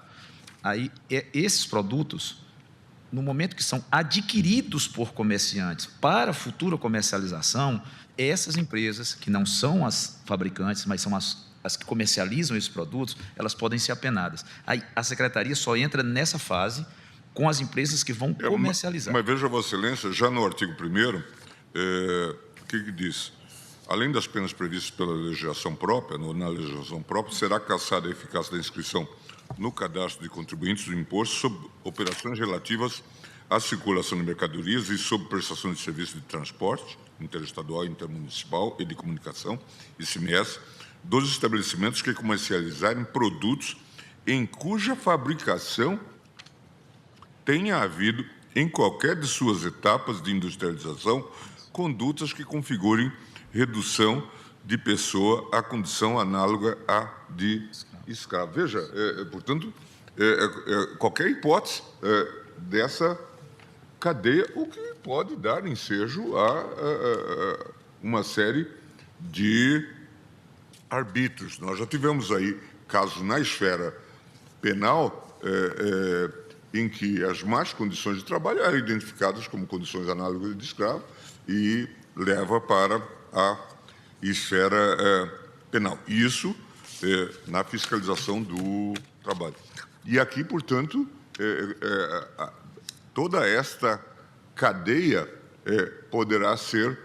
S3: aí esses produtos, no momento que são adquiridos por comerciantes para futura comercialização, essas empresas, que não são as fabricantes, mas são as que comercializam esses produtos, elas podem ser apenadas. Aí a Secretaria só entra nessa fase com as empresas que vão comercializar.
S10: Mas veja, Vossa Excelência, já no artigo 1º, o que diz? Além das penas previstas pela legislação própria, na legislação própria, será cassada a eficácia da inscrição no cadastro de contribuintes do imposto sobre operações relativas à circulação de mercadorias e sobre prestação de serviços de transporte interestadual, intermunicipal e de comunicação, ICMS, dos estabelecimentos que comercializarem produtos em cuja fabricação tenha havido, em qualquer de suas etapas de industrialização, condutas que configurem redução de pessoa à condição análoga à de escravo. Veja, portanto, qualquer hipótese dessa cadeia, o que pode dar ensejo a uma série de arbítrios. Nós já tivemos aí casos na esfera penal em que as más condições de trabalho eram identificadas como condições análogas de escravo e leva para a esfera penal. Isso na fiscalização do trabalho. E aqui, portanto, toda esta cadeia poderá ser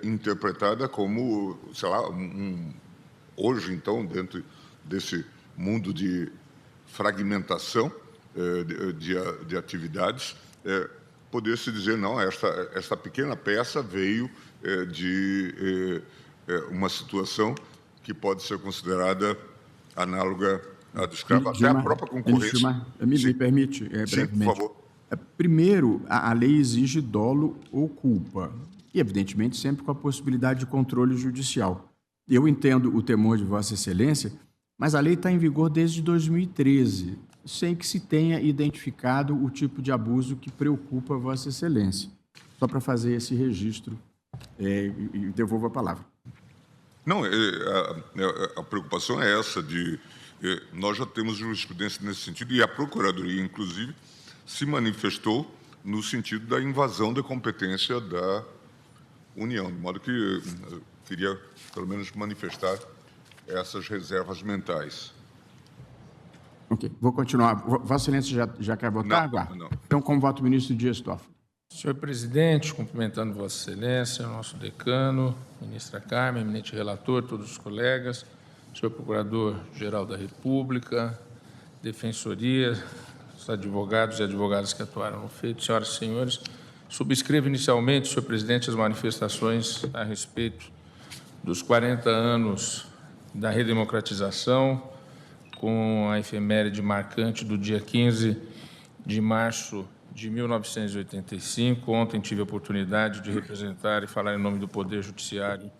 S10: interpretada como, sei lá, hoje, então, dentro desse mundo de fragmentação de atividades, poder-se dizer, não, esta pequena peça veio de uma situação que pode ser considerada análoga à do escravo, até a própria concorrência.
S1: Me permite, brevemente.
S10: Sim, por favor.
S1: Primeiro, a lei exige dolo ou culpa, e, evidentemente, sempre com a possibilidade de controle judicial. Eu entendo o temor de Vossa Excelência, mas a lei está em vigor desde 2013, sem que se tenha identificado o tipo de abuso que preocupa Vossa Excelência. Só para fazer esse registro, e devolvo a palavra.
S10: Não, a preocupação é essa de... nós já temos jurisprudência nesse sentido, e a Procuradoria, inclusive, se manifestou no sentido da invasão da competência da União, de modo que queria, pelo menos, manifestar essas reservas mentais.
S1: Ok, vou continuar. Vossa Excelência já quer votar?
S10: Não,
S1: Aguardo.
S10: não.
S1: Então, como voto o ministro Dias Toffoli.
S11: Senhor presidente, cumprimentando Vossa Excelência, nosso decano, ministra Carmen, eminente relator, todos os colegas, senhor procurador-geral da República, defensoria, os advogados e advogadas que atuaram no feito, senhoras e senhores, subscrevo inicialmente, senhor presidente, as manifestações a respeito dos 40 anos da redemocratização, com a efeméride marcante do dia 15 de março de 1985. Ontem tive a oportunidade de representar e falar em nome do Poder Judiciário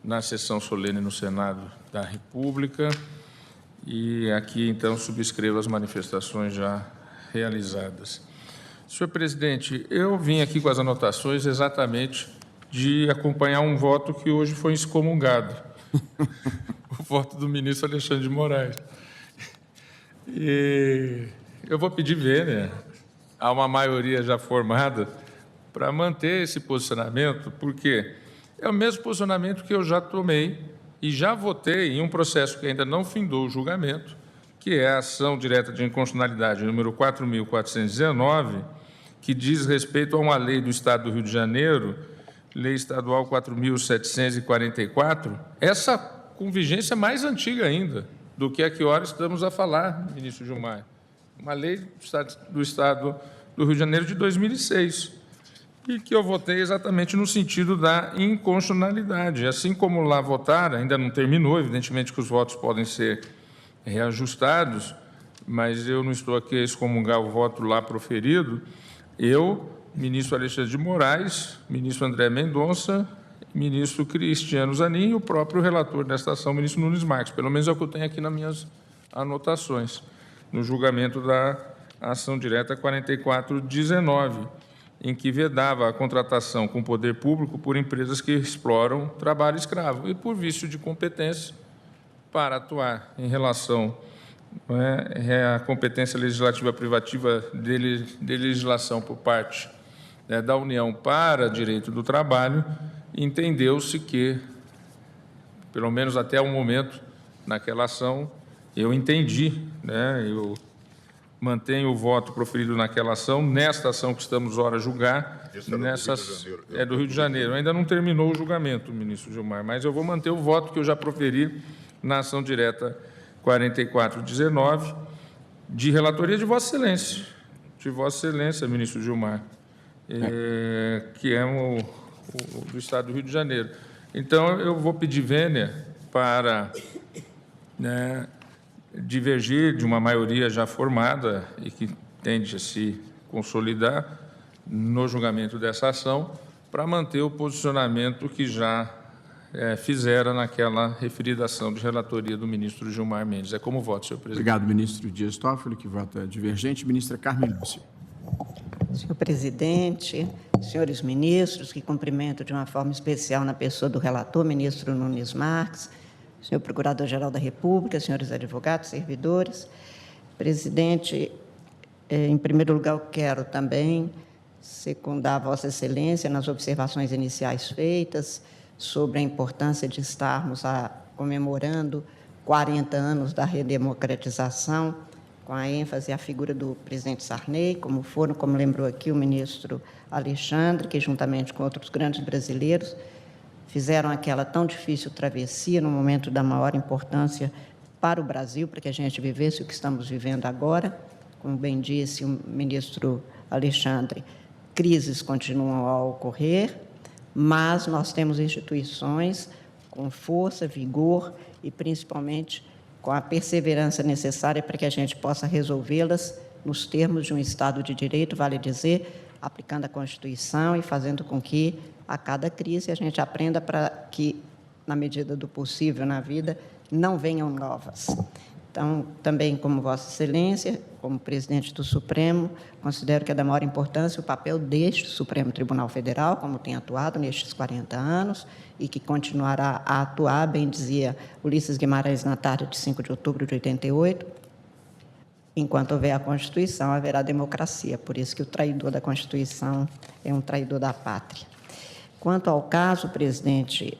S11: na sessão solene no Senado da República. E aqui, então, subscrevo as manifestações já realizadas. Senhor presidente, eu vim aqui com as anotações exatamente de acompanhar um voto que hoje foi excomungado, o voto do ministro Alexandre de Moraes. E eu vou pedir vênia a uma maioria já formada para manter esse posicionamento, porque é o mesmo posicionamento que eu já tomei e já votei em um processo que ainda não findou o julgamento, que é a ação direta de inconstitucionalidade número 4.419, que diz respeito a uma lei do Estado do Rio de Janeiro, Lei Estadual 4.744, essa com vigência mais antiga ainda do que a que hora estamos a falar, ministro Gilmar. Uma lei do Estado do Rio de Janeiro de 2006, e que eu votei exatamente no sentido da inconstitucionalidade. Assim como lá votaram, ainda não terminou, evidentemente que os votos podem ser reajustados, mas eu não estou aqui a excomungar o voto lá proferido. Eu, ministro Alexandre de Moraes, ministro André Mendonça, ministro Cristiano Zanin e o próprio relator desta ação, ministro Nunes Marques. Pelo menos é o que eu tenho aqui nas minhas anotações, no julgamento da ação direta 4419, em que vedava a contratação com o poder público por empresas que exploram trabalho escravo e por vício de competência para atuar em relação à competência legislativa privativa de legislação por parte da União para direito do trabalho. Entendeu-se que, pelo menos até o momento, naquela ação, eu entendi, eu mantenho o voto proferido naquela ação, nesta ação que estamos ora a julgar, é do Rio de Janeiro. Ainda não terminou o julgamento, ministro Gilmar, mas eu vou manter o voto que eu já proferi na ação direta 4419, de relatoria de Vossa Excelência, ministro Gilmar, que é do Estado do Rio de Janeiro. Então, eu vou pedir vênia para divergir de uma maioria já formada e que tende a se consolidar no julgamento dessa ação, para manter o posicionamento que já fizera naquela referida ação de relatoria do ministro Gilmar Mendes. É como voto, senhor presidente.
S1: Obrigado, ministro Dias Toffoli, que vota divergente. Ministra Carmen Lúcia.
S12: Senhor presidente, senhores ministros, que cumprimento de uma forma especial na pessoa do relator, ministro Nunes Marques, senhor Procurador-Geral da República, senhores advogados, servidores. Presidente, em primeiro lugar, eu quero também secundar Vossa Excelência nas observações iniciais feitas sobre a importância de estarmos comemorando 40 anos da redemocratização, com a ênfase à figura do presidente Sarney, como lembrou aqui o ministro Alexandre, que, juntamente com outros grandes brasileiros, fizeram aquela tão difícil travessia no momento da maior importância para o Brasil, para que a gente vivesse o que estamos vivendo agora. Como bem disse o ministro Alexandre, crises continuam a ocorrer, mas nós temos instituições com força, vigor e, principalmente, com a perseverança necessária para que a gente possa resolvê-las nos termos de um Estado de Direito, vale dizer, aplicando a Constituição e fazendo com que, a cada crise, a gente aprenda para que, na medida do possível na vida, não venham novas. Então, também como Vossa Excelência, como presidente do Supremo, considero que é da maior importância o papel deste Supremo Tribunal Federal, como tem atuado nestes 40 anos, e que continuará a atuar, bem dizia Ulisses Guimarães na tarde de 5 de outubro de 88, enquanto houver a Constituição, haverá democracia, por isso que o traidor da Constituição é um traidor da pátria. quanto ao caso, presidente,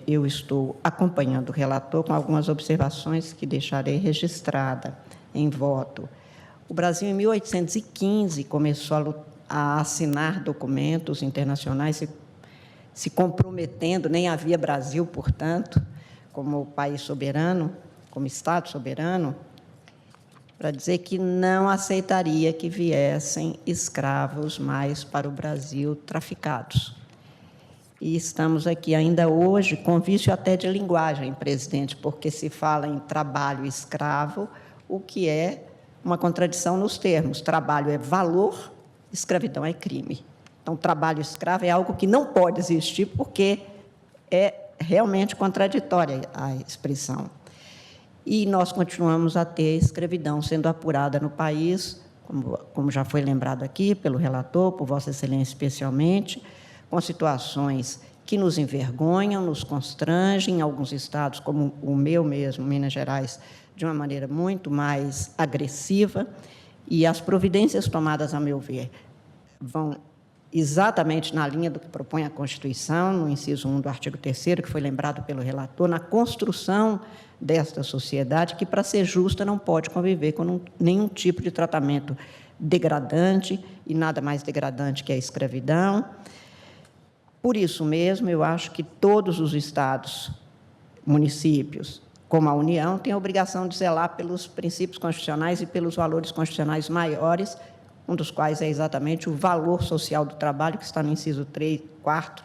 S12: eu estou acompanhando o relator com algumas observações que deixarei registrada em voto. O Brasil, em 1815, começou a assinar documentos internacionais se comprometendo, nem havia Brasil, portanto, como país soberano, como Estado soberano, para dizer que não aceitaria que viessem escravos mais para o Brasil traficados. E estamos aqui ainda hoje com vício até de linguagem, presidente, porque se fala em trabalho escravo, o que é uma contradição nos termos. Trabalho é valor, escravidão é crime. Então, trabalho escravo é algo que não pode existir porque é realmente contraditória a expressão. E nós continuamos a ter escravidão sendo apurada no país, como já foi lembrado aqui pelo relator, por Vossa Excelência especialmente, com situações que nos envergonham, nos constrangem, em alguns estados, como o meu mesmo, Minas Gerais, de uma maneira muito mais agressiva, e as providências tomadas, a meu ver, vão exatamente na linha do que propõe a Constituição, no inciso 1 do artigo 3º, que foi lembrado pelo relator, na construção desta sociedade, que, para ser justa, não pode conviver com nenhum tipo de tratamento degradante, e nada mais degradante que a escravidão. Por isso mesmo, eu acho que todos os estados, municípios, como a União, têm a obrigação de zelar pelos princípios constitucionais e pelos valores constitucionais maiores, um dos quais é exatamente o valor social do trabalho, que está no inciso 4º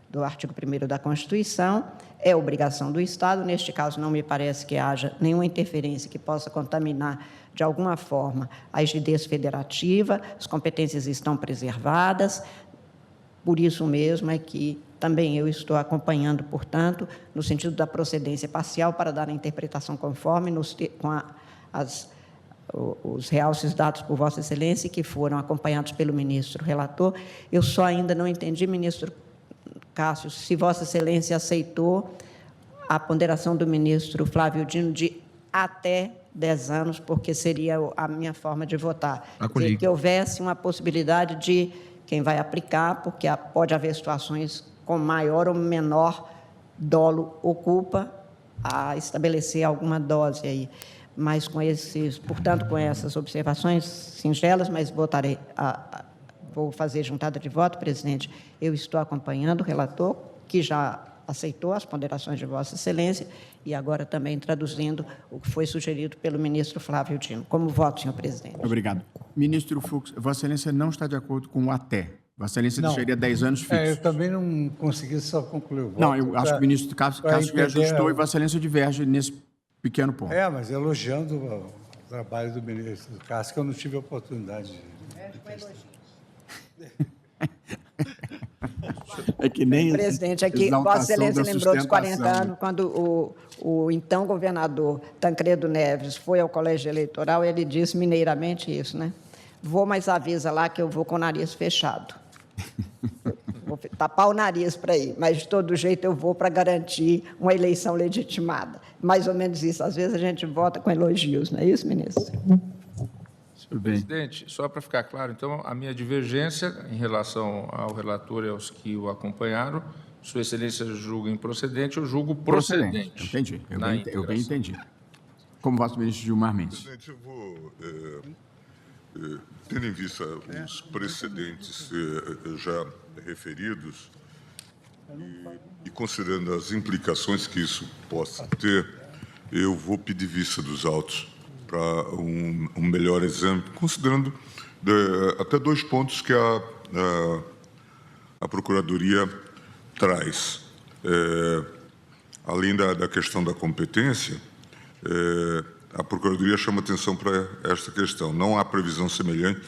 S12: do artigo 1º da Constituição, é obrigação do Estado. Neste caso, não me parece que haja nenhuma interferência que possa contaminar, de alguma forma, a rigidez federativa, as competências estão preservadas. Por isso mesmo é que também eu estou acompanhando, portanto, no sentido da procedência parcial, para dar a interpretação conforme com os realces dados por Vossa Excelência, que foram acompanhados pelo ministro relator. Eu só ainda não entendi, ministro Cássio, se Vossa Excelência aceitou a ponderação do ministro Flávio Dino de até 10 anos, porque seria a minha forma de votar. Dizer, que houvesse uma possibilidade de quem vai aplicar, porque pode haver situações com maior ou menor dolo ou culpa, a estabelecer alguma dose aí. Mas portanto, com essas observações singelas, mas vou fazer juntada de voto, presidente. Eu estou acompanhando o relator, que já aceitou as ponderações de Vossa Excelência, e agora também traduzindo o que foi sugerido pelo ministro Flávio Dino. Como voto, senhor presidente.
S1: Obrigado. Ministro Fux, Vossa Excelência não está de acordo com o até. Vossa Excelência deixaria 10 anos fixos.
S9: Eu também não consegui só concluir o voto.
S1: Não, eu acho que o ministro Cássio ajustou e Vossa Excelência diverge nesse pequeno ponto.
S9: Mas elogiando o trabalho do ministro Cássio, que eu não tive a oportunidade de
S1: É que nem
S12: presidente, aqui Vossa Excelência lembrou dos 40 anos, quando o então governador Tancredo Neves foi ao colégio eleitoral, ele disse mineiramente isso, né? Vou, mas avisa lá que eu vou com o nariz fechado. Vou tapar o nariz para ir, mas de todo jeito eu vou para garantir uma eleição legitimada. Mais ou menos isso. Às vezes a gente vota com elogios, não é isso, ministro?
S11: Senhor presidente, só para ficar claro, então, a minha divergência em relação ao relator e aos que o acompanharam, Sua Excelência julga improcedente, eu julgo procedente.
S1: Entendi, eu bem entendi. Como voto do ministro Gilmar Mendes.
S10: Presidente, eu vou, tendo em vista os precedentes já referidos e considerando as implicações que isso possa ter, eu vou pedir vista dos autos para um melhor exame, considerando até 2 pontos que a Procuradoria traz. Além da questão da competência, a Procuradoria chama atenção para esta questão. Não há previsão semelhante.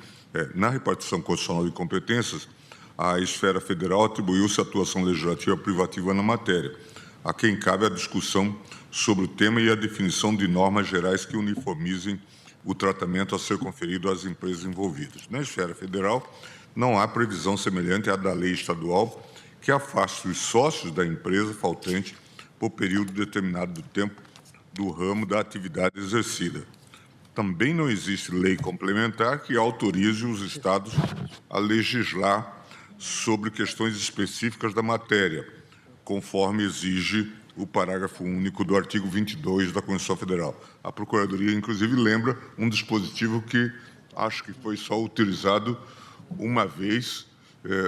S10: Na repartição constitucional de competências, a esfera federal atribuiu-se atuação legislativa privativa na matéria, a quem cabe a discussão sobre o tema e a definição de normas gerais que uniformizem o tratamento a ser conferido às empresas envolvidas. Na esfera federal, não há previsão semelhante à da lei estadual que afaste os sócios da empresa faltante por período determinado do tempo do ramo da atividade exercida. Também não existe lei complementar que autorize os estados a legislar sobre questões específicas da matéria, conforme exige o parágrafo único do artigo 22 da Constituição Federal. A Procuradoria, inclusive, lembra um dispositivo que acho que foi só utilizado uma vez,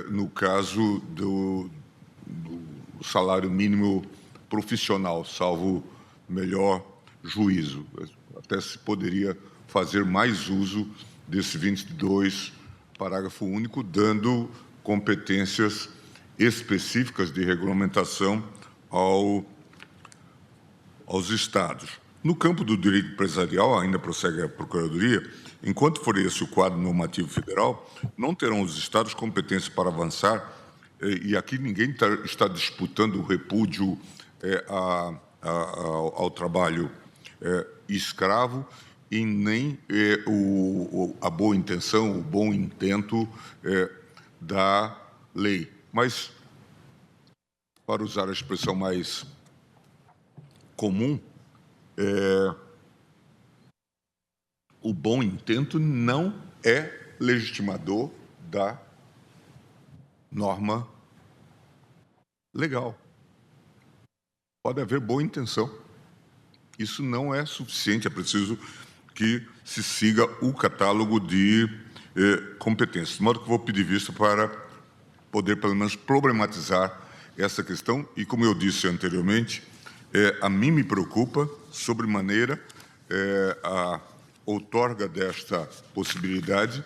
S10: no caso do salário mínimo profissional, salvo melhor juízo. Até se poderia fazer mais uso desse 22, parágrafo único, dando competências específicas de regulamentação aos Estados. No campo do direito empresarial, ainda prossegue a Procuradoria, enquanto for esse o quadro normativo federal, não terão os Estados competência para avançar, e aqui ninguém está disputando o repúdio ao trabalho escravo, e nem a boa intenção, o bom intento da lei. Mas, para usar a expressão mais comum, o bom intento não é legitimador da norma legal. Pode haver boa intenção. Isso não é suficiente, é preciso que se siga o catálogo de competências. De modo que eu vou pedir vista para poder, pelo menos, problematizar essa questão. E, como eu disse anteriormente, a mim me preocupa, sobremaneira, a outorga desta possibilidade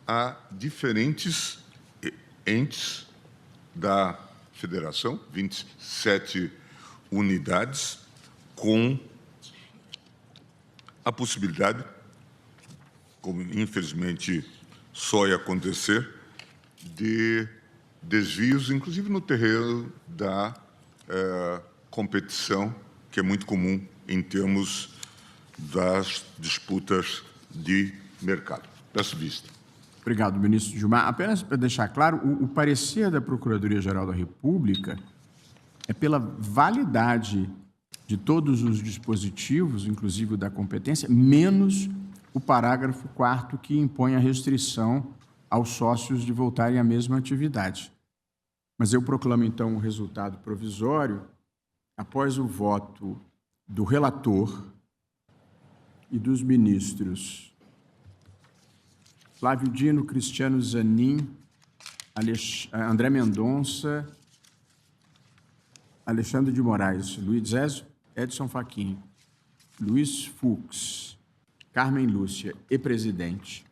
S10: a diferentes entes da Federação, 27 unidades, com a possibilidade, como infelizmente só ia acontecer, de desvios, inclusive no terreno da competição, que é muito comum em termos das disputas de mercado. Peço vista.
S1: Obrigado, ministro Gilmar. Apenas para deixar claro, o parecer da Procuradoria-Geral da República é pela validade de todos os dispositivos, inclusive o da competência, menos o parágrafo 4º que impõe a restrição aos sócios de voltarem à mesma atividade. Mas eu proclamo, então, o resultado provisório após o voto do relator e dos ministros Flávio Dino, Cristiano Zanin, André Mendonça, Alexandre de Moraes, Luiz Edson Fachin, Luiz Fux, Carmen Lúcia e presidente,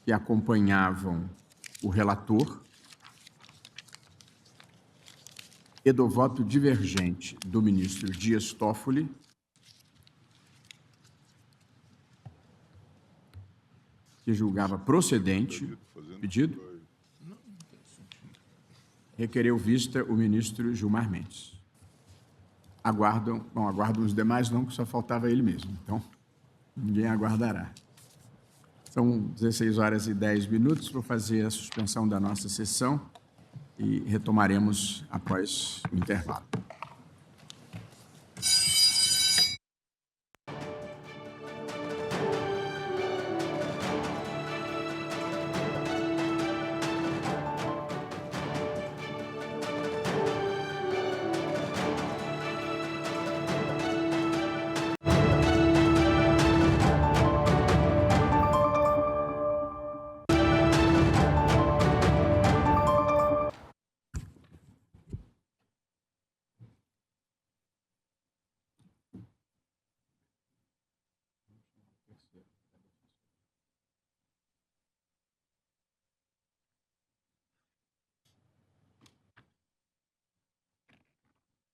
S1: que acompanhavam o relator, e do voto divergente do ministro Dias Toffoli, que julgava procedente o pedido, requereu vista o ministro Gilmar Mendes. Aguardam os demais não, que só faltava ele mesmo, então ninguém aguardará. São 16 horas e 10 minutos, vou fazer a suspensão da nossa sessão e retomaremos após o intervalo.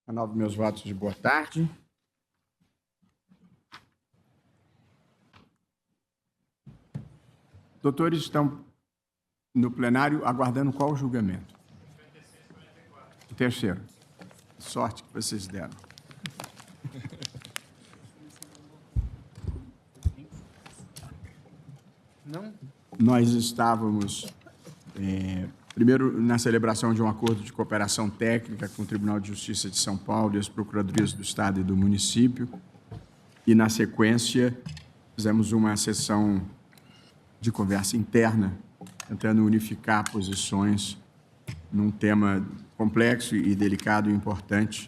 S1: Renovo meus votos de boa tarde. Doutores estão no plenário aguardando qual julgamento? O terceiro. Sorte que vocês deram. Não? Nós estávamos... primeiro, na celebração de um acordo de cooperação técnica com o Tribunal de Justiça de São Paulo e as Procuradorias do Estado e do município. E, na sequência, fizemos uma sessão de conversa interna tentando unificar posições num tema complexo e delicado e importante.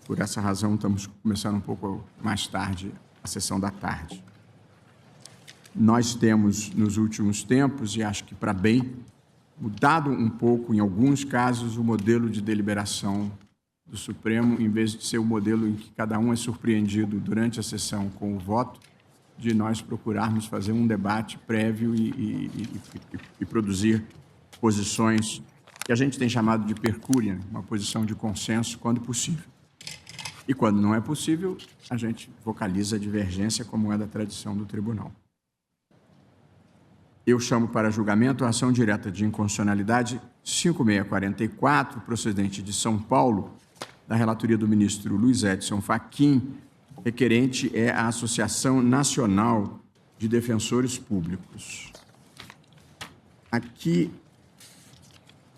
S1: Por essa razão, estamos começando um pouco mais tarde a sessão da tarde. Nós temos, nos últimos tempos, e acho que para bem, mudado um pouco, em alguns casos, o modelo de deliberação do Supremo, em vez de ser o modelo em que cada um é surpreendido durante a sessão com o voto, de nós procurarmos fazer um debate prévio e produzir posições que a gente tem chamado de percúria, uma posição de consenso, quando possível. E quando não é possível, a gente vocaliza a divergência, como é da tradição do tribunal. Eu chamo para julgamento a ação direta de inconstitucionalidade 5644, procedente de São Paulo, da relatoria do ministro Luiz Edson Fachin, requerente é a Associação Nacional de Defensores Públicos. Aqui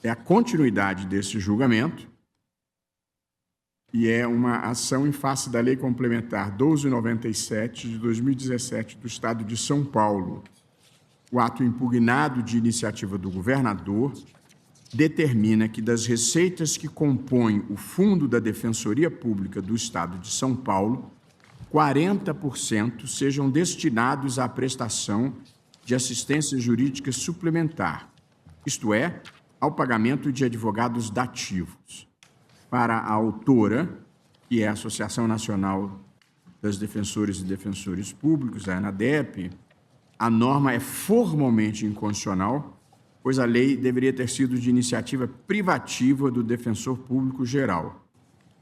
S1: é a continuidade desse julgamento e é uma ação em face da Lei Complementar 1297 de 2017 do Estado de São Paulo. O ato impugnado de iniciativa do governador determina que das receitas que compõem o Fundo da Defensoria Pública do Estado de São Paulo, 40% sejam destinados à prestação de assistência jurídica suplementar, isto é, ao pagamento de advogados dativos. Para a autora, que é a Associação Nacional das Defensoras e Defensores Públicos, a ANADEP, a norma é formalmente inconstitucional, pois a lei deveria ter sido de iniciativa privativa do defensor público geral.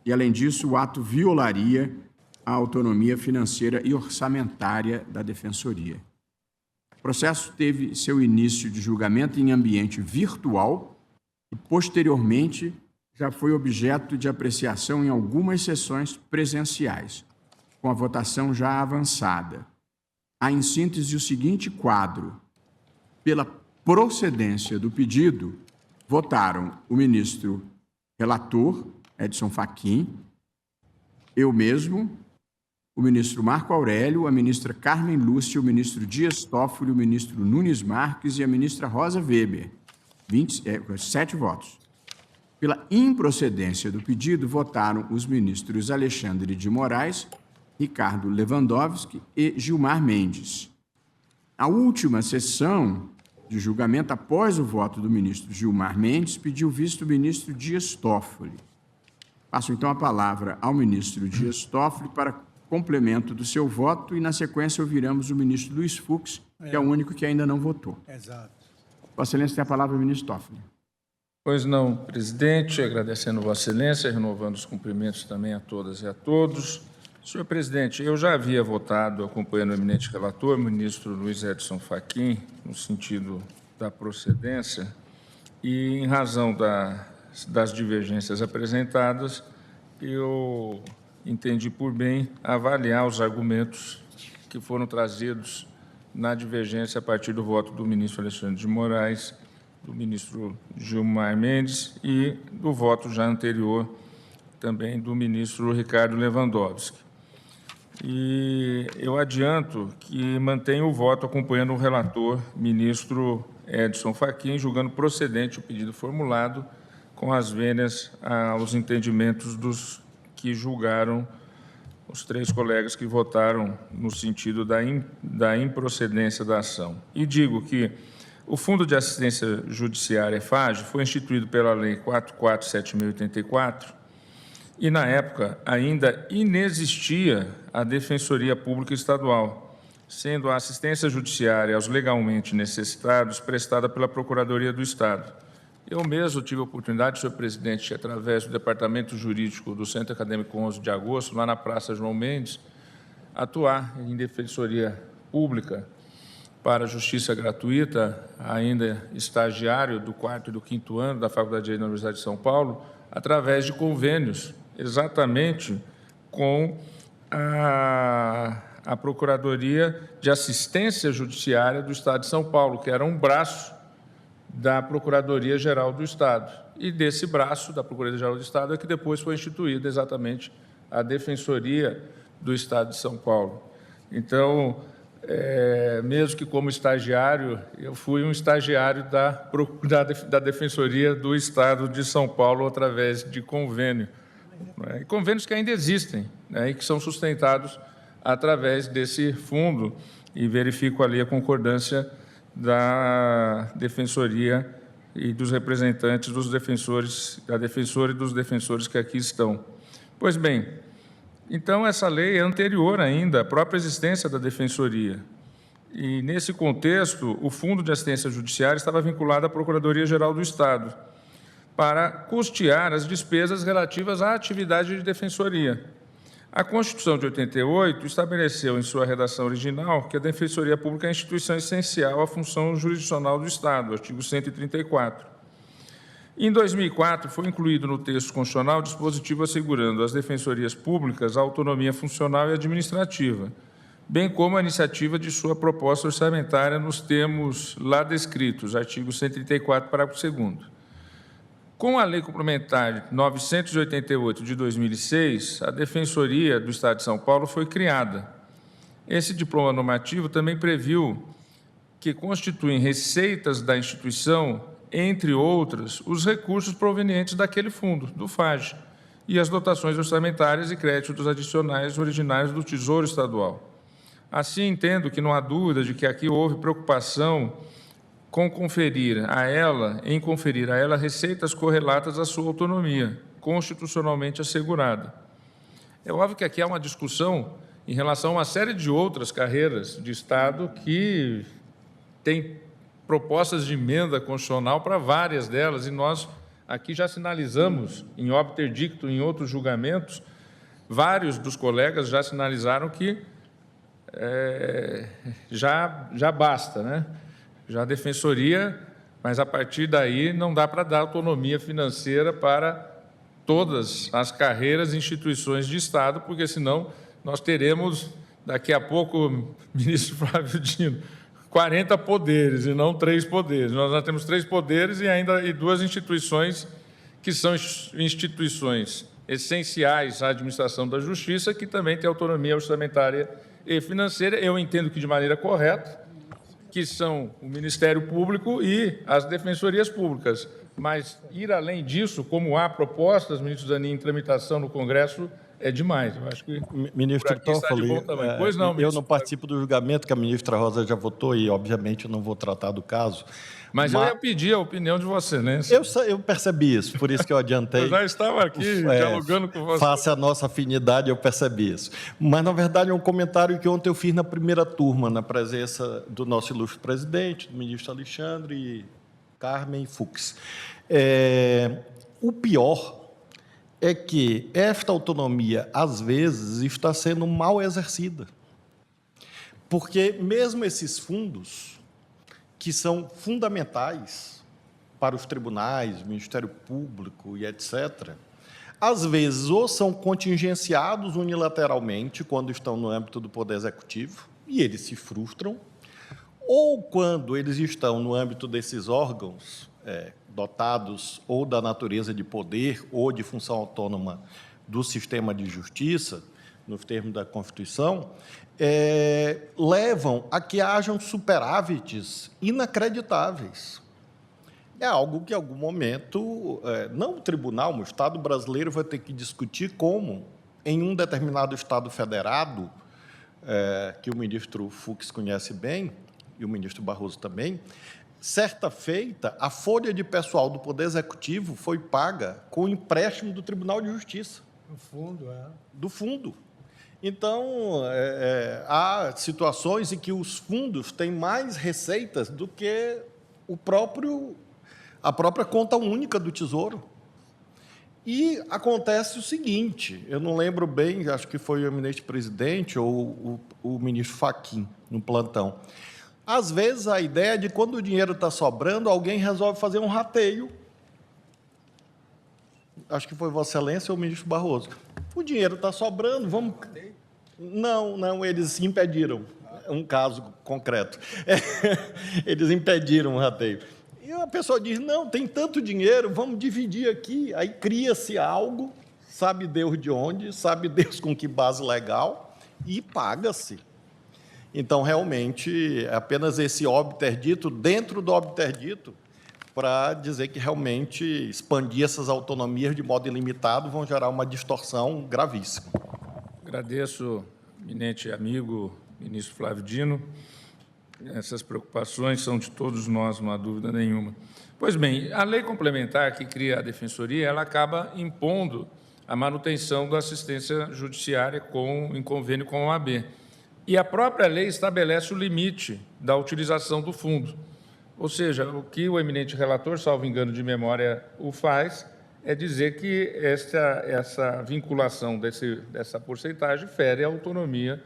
S1: E, além disso, o ato violaria a autonomia financeira e orçamentária da Defensoria. O processo teve seu início de julgamento em ambiente virtual e, posteriormente, já foi objeto de apreciação em algumas sessões presenciais, com a votação já avançada. Há, em síntese, o seguinte quadro. Pela procedência do pedido, votaram o ministro relator, Edson Fachin, eu mesmo, o ministro Marco Aurélio, a ministra Carmen Lúcia, o ministro Dias Toffoli, o ministro Nunes Marques e a ministra Rosa Weber. 7 votos. Pela improcedência do pedido, votaram os ministros Alexandre de Moraes, Ricardo Lewandowski e Gilmar Mendes. A última sessão de julgamento, após o voto do ministro Gilmar Mendes, pediu visto o ministro Dias Toffoli. Passo, então, a palavra ao ministro Dias Toffoli para complemento do seu voto e, na sequência, ouviremos o ministro Luiz Fux, que é o único que ainda não votou.
S9: Exato.
S1: Vossa Excelência tem a palavra, ministro Toffoli.
S11: Pois não, presidente, agradecendo Vossa Excelência, renovando os cumprimentos também a todas e a todos. Senhor presidente, eu já havia votado, acompanhando o eminente relator, o ministro Luiz Edson Fachin, no sentido da procedência, e, em razão das divergências apresentadas, eu entendi por bem avaliar os argumentos que foram trazidos na divergência a partir do voto do ministro Alexandre de Moraes, do ministro Gilmar Mendes e do voto já anterior também do ministro Ricardo Lewandowski. E eu adianto que mantenho o voto acompanhando o relator, ministro Edson Fachin, julgando procedente o pedido formulado com as vênias aos entendimentos dos que julgaram os 3 colegas que votaram no sentido da improcedência da ação. E digo que o Fundo de Assistência Judiciária, FAGE, foi instituído pela Lei 44.784 e, na época, ainda inexistia a Defensoria Pública Estadual, sendo a assistência judiciária aos legalmente necessitados prestada pela Procuradoria do Estado. Eu mesmo tive a oportunidade, senhor presidente, através do Departamento Jurídico do Centro Acadêmico 11 de Agosto, lá na Praça João Mendes, atuar em defensoria pública para a justiça gratuita, ainda estagiário do 4º e do 5º ano da Faculdade de Direito da Universidade de São Paulo, através de convênios, exatamente com a Procuradoria de Assistência Judiciária do Estado de São Paulo, que era um braço da Procuradoria-Geral do Estado. E desse braço da Procuradoria-Geral do Estado é que depois foi instituída exatamente a Defensoria do Estado de São Paulo. Então, mesmo que como estagiário, eu fui um estagiário da Defensoria do Estado de São Paulo através de convênio. E convênios que ainda existem, e que são sustentados através desse fundo, e verifico ali a concordância da Defensoria e dos representantes dos defensores, da Defensora e dos defensores que aqui estão. Pois bem, então essa lei é anterior ainda à própria existência da Defensoria. E, nesse contexto, o Fundo de Assistência Judiciária estava vinculado à Procuradoria-Geral do Estado, para custear as despesas relativas à atividade de defensoria. A Constituição de 88 estabeleceu, em sua redação original, que a Defensoria Pública é a instituição essencial à função jurisdicional do Estado, artigo 134. Em 2004, foi incluído no texto constitucional o dispositivo assegurando às defensorias públicas a autonomia funcional e administrativa, bem como a iniciativa de sua proposta orçamentária nos termos lá descritos, artigo 134, parágrafo 2º. Com a Lei Complementar 988 de 2006, a Defensoria do Estado de São Paulo foi criada. Esse diploma normativo também previu que constituem receitas da instituição, entre outras, os recursos provenientes daquele fundo, do FAGE, e as dotações orçamentárias e créditos adicionais originários do Tesouro Estadual. Assim, entendo que não há dúvida de que aqui houve preocupação em conferir a ela receitas correlatas à sua autonomia, constitucionalmente assegurada. É óbvio que aqui há uma discussão em relação a uma série de outras carreiras de Estado que têm propostas de emenda constitucional para várias delas, e nós aqui já sinalizamos, em obter dicto, em outros julgamentos, vários dos colegas já sinalizaram que já basta, né? Já a Defensoria, mas a partir daí não dá para dar autonomia financeira para todas as carreiras e instituições de Estado, porque senão nós teremos, daqui a pouco, ministro Flávio Dino, 40 poderes e não 3 poderes. Nós já temos 3 poderes e 2 instituições que são instituições essenciais à administração da Justiça, que também têm autonomia orçamentária e financeira. Eu entendo que de maneira correta, que são o Ministério Público e as defensorias públicas. Mas ir além disso, como há propostas, ministro Zanin, em tramitação no Congresso, é demais. Eu acho que
S4: ministro Toffoli,
S11: pois não,
S4: eu não participo do julgamento, que a ministra Rosa já votou e, obviamente, eu não vou tratar do caso.
S11: Mas eu ia pedir a opinião de Vossa Excelência.
S4: Eu percebi isso, por isso que eu adiantei.
S11: Eu já estava aqui dialogando com você.
S4: Face a nossa afinidade, eu percebi isso. Mas, na verdade, é um comentário que ontem eu fiz na primeira turma, na presença do nosso ilustre presidente, do ministro Alexandre e Carmen Fux. O pior é que esta autonomia, às vezes, está sendo mal exercida. Porque mesmo esses fundos, que são fundamentais para os tribunais, Ministério Público e etc., às vezes ou são contingenciados unilateralmente quando estão no âmbito do Poder Executivo, e eles se frustram, ou quando eles estão no âmbito desses órgãos dotados ou da natureza de poder ou de função autônoma do sistema de justiça, nos termos da Constituição, levam a que hajam superávites inacreditáveis. É algo que, em algum momento, não o tribunal, mas o Estado brasileiro vai ter que discutir como, em um determinado Estado federado, que o ministro Fux conhece bem, e o ministro Barroso também, certa feita, a folha de pessoal do Poder Executivo foi paga com o empréstimo do Tribunal de Justiça.
S9: Do fundo,
S4: Do fundo. Então, há situações em que os fundos têm mais receitas do que a própria conta única do Tesouro. E acontece o seguinte, eu não lembro bem, acho que foi o eminente presidente ou o ministro Fachin no plantão. Às vezes, a ideia é de quando o dinheiro está sobrando, alguém resolve fazer um rateio. Acho que foi Vossa Excelência ou o ministro Barroso. O dinheiro está sobrando, vamos... Não, eles impediram. É um caso concreto. Eles impediram o rateio. E a pessoa diz, não, tem tanto dinheiro, vamos dividir aqui. Aí cria-se algo, sabe Deus de onde, sabe Deus com que base legal, e paga-se. Então, realmente, é apenas esse óbiter dito dentro do óbiter dito para dizer que realmente expandir essas autonomias de modo ilimitado vão gerar uma distorção gravíssima.
S11: Agradeço, eminente amigo, ministro Flávio Dino. Essas preocupações são de todos nós, não há dúvida nenhuma. Pois bem, a lei complementar que cria a Defensoria, ela acaba impondo a manutenção da assistência judiciária em convênio com a OAB. E a própria lei estabelece o limite da utilização do fundo. Ou seja, o que o eminente relator, salvo engano de memória, o faz, é dizer que essa vinculação dessa porcentagem fere a autonomia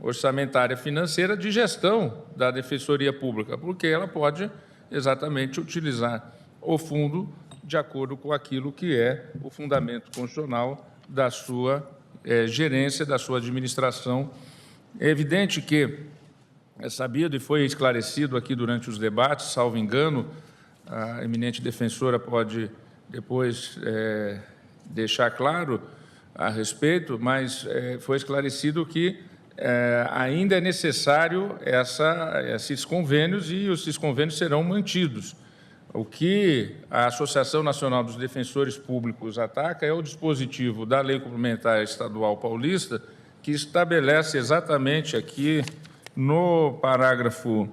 S11: orçamentária financeira de gestão da Defensoria Pública, porque ela pode exatamente utilizar o fundo de acordo com aquilo que é o fundamento constitucional da sua gerência, da sua administração. É evidente que é sabido e foi esclarecido aqui durante os debates, salvo engano, a eminente defensora pode depois deixar claro a respeito, mas foi esclarecido que ainda é necessário esses convênios e esses convênios serão mantidos. O que a Associação Nacional dos Defensores Públicos ataca é o dispositivo da Lei Complementar Estadual Paulista, que estabelece exatamente aqui no parágrafo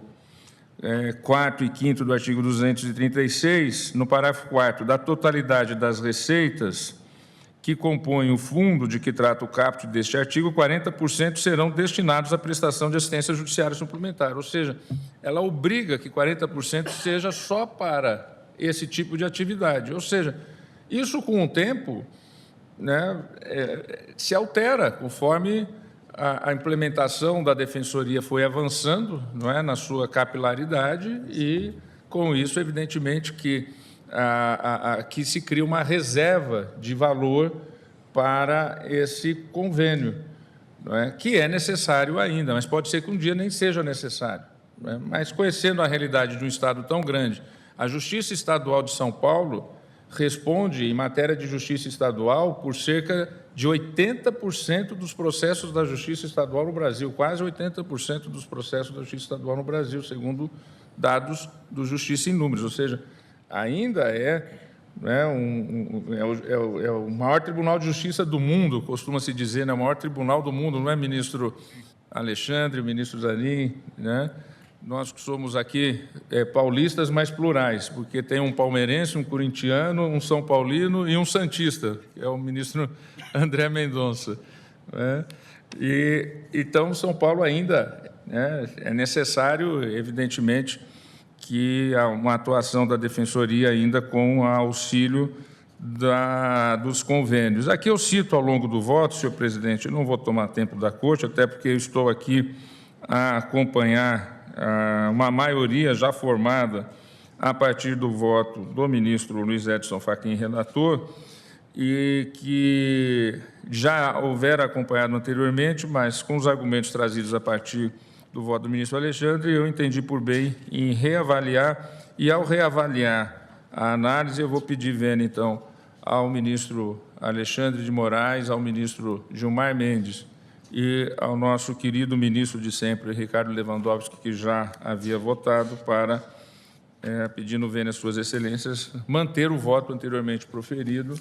S11: 4º e 5º do artigo 236, no parágrafo 4º, da totalidade das receitas que compõem o fundo de que trata o caput deste artigo, 40% serão destinados à prestação de assistência judiciária suplementar. Ou seja, ela obriga que 40% seja só para esse tipo de atividade. Ou seja, isso com o tempo, né, se altera conforme a implementação da Defensoria foi avançando, não é, na sua capilaridade e, com isso, evidentemente, que que se cria uma reserva de valor para esse convênio, não é? Que é necessário ainda, mas pode ser que um dia nem seja necessário. Não é? Mas, conhecendo a realidade de um Estado tão grande, a Justiça Estadual de São Paulo responde, em matéria de justiça estadual, por cerca de 80% dos processos da Justiça Estadual no Brasil, quase 80% dos processos da Justiça Estadual no Brasil, segundo dados do Justiça em Números, ou seja, ainda né, o maior tribunal de justiça do mundo, costuma-se dizer, né, o maior tribunal do mundo, não é, ministro Alexandre, ministro Zanin, né? Nós que somos aqui paulistas, mas plurais, porque tem um palmeirense, um corintiano, um são paulino e um santista, que é o ministro André Mendonça. Né? E, então, São Paulo ainda é necessário, evidentemente, que há uma atuação da Defensoria ainda com auxílio dos convênios. Aqui eu cito ao longo do voto, senhor presidente, eu não vou tomar tempo da Corte, até porque eu estou aqui a acompanhar uma maioria já formada a partir do voto do ministro Luiz Edson Fachin, relator, e que já houvera acompanhado anteriormente, mas com os argumentos trazidos a partir do voto do ministro Alexandre, eu entendi por bem em reavaliar, e ao reavaliar a análise, eu vou pedir vênia, então, ao ministro Alexandre de Moraes, ao ministro Gilmar Mendes e ao nosso querido ministro de sempre, Ricardo Lewandowski, que já havia votado, para, pedindo vênia às suas excelências, manter o voto anteriormente proferido,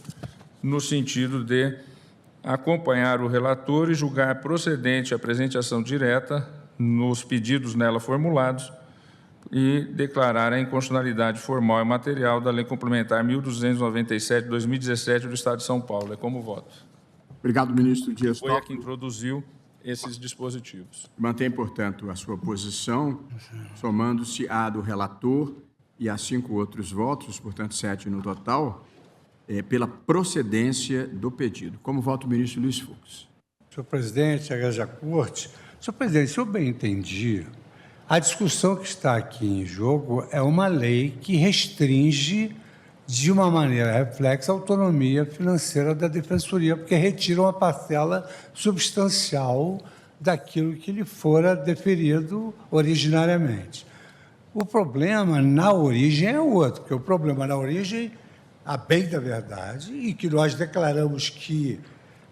S11: no sentido de acompanhar o relator e julgar procedente a presente ação direta nos pedidos nela formulados e declarar a inconstitucionalidade formal e material da Lei Complementar 1.297 de 2017 do Estado de São Paulo. É como voto.
S1: Obrigado, ministro Dias Toffoli.
S11: Foi a que introduziu esses dispositivos.
S1: Mantém, portanto, a sua posição, somando-se à do relator e a 5 outros votos, portanto, 7 no total, pela procedência do pedido. Como vota o ministro Luiz Fux?
S9: Senhor presidente, agradeço à Corte. Senhor presidente, se eu bem entendi, a discussão que está aqui em jogo é uma lei que restringe, de uma maneira reflexa, a autonomia financeira da Defensoria, porque retira uma parcela substancial daquilo que lhe fora deferido originariamente. O problema na origem é outro, porque o problema na origem, a bem da verdade, e que nós declaramos que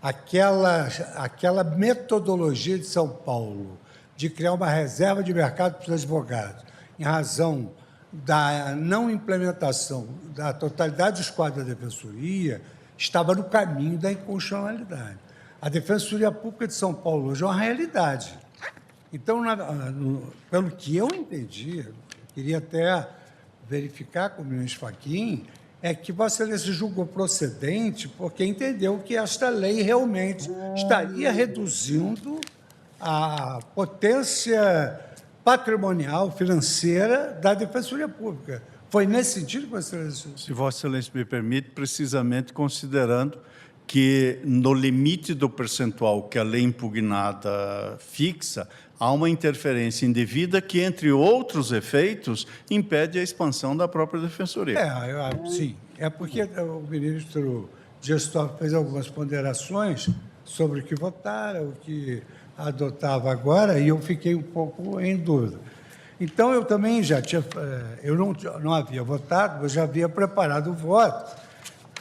S9: aquela metodologia de São Paulo de criar uma reserva de mercado para os advogados, em razão da não implementação da totalidade dos quadros da Defensoria, estava no caminho da inconstitucionalidade. A Defensoria Pública de São Paulo hoje é uma realidade. Então, pelo que eu entendi, eu queria até verificar com o ministro Fachin, é que Vossa Excelência julgou procedente porque entendeu que esta lei realmente estaria reduzindo a potência patrimonial, financeira da Defensoria Pública. Foi nesse sentido que Vossa Excelência...
S8: Se Vossa Excelência me permite, precisamente considerando que, no limite do percentual que a lei impugnada fixa, há uma interferência indevida que, entre outros efeitos, impede a expansão da própria Defensoria.
S9: Sim, é porque o ministro Dias Toffoli fez algumas ponderações sobre o que votaram, o que adotava agora, e eu fiquei um pouco em dúvida. Então, eu também já tinha... Eu não havia votado, mas já havia preparado o voto,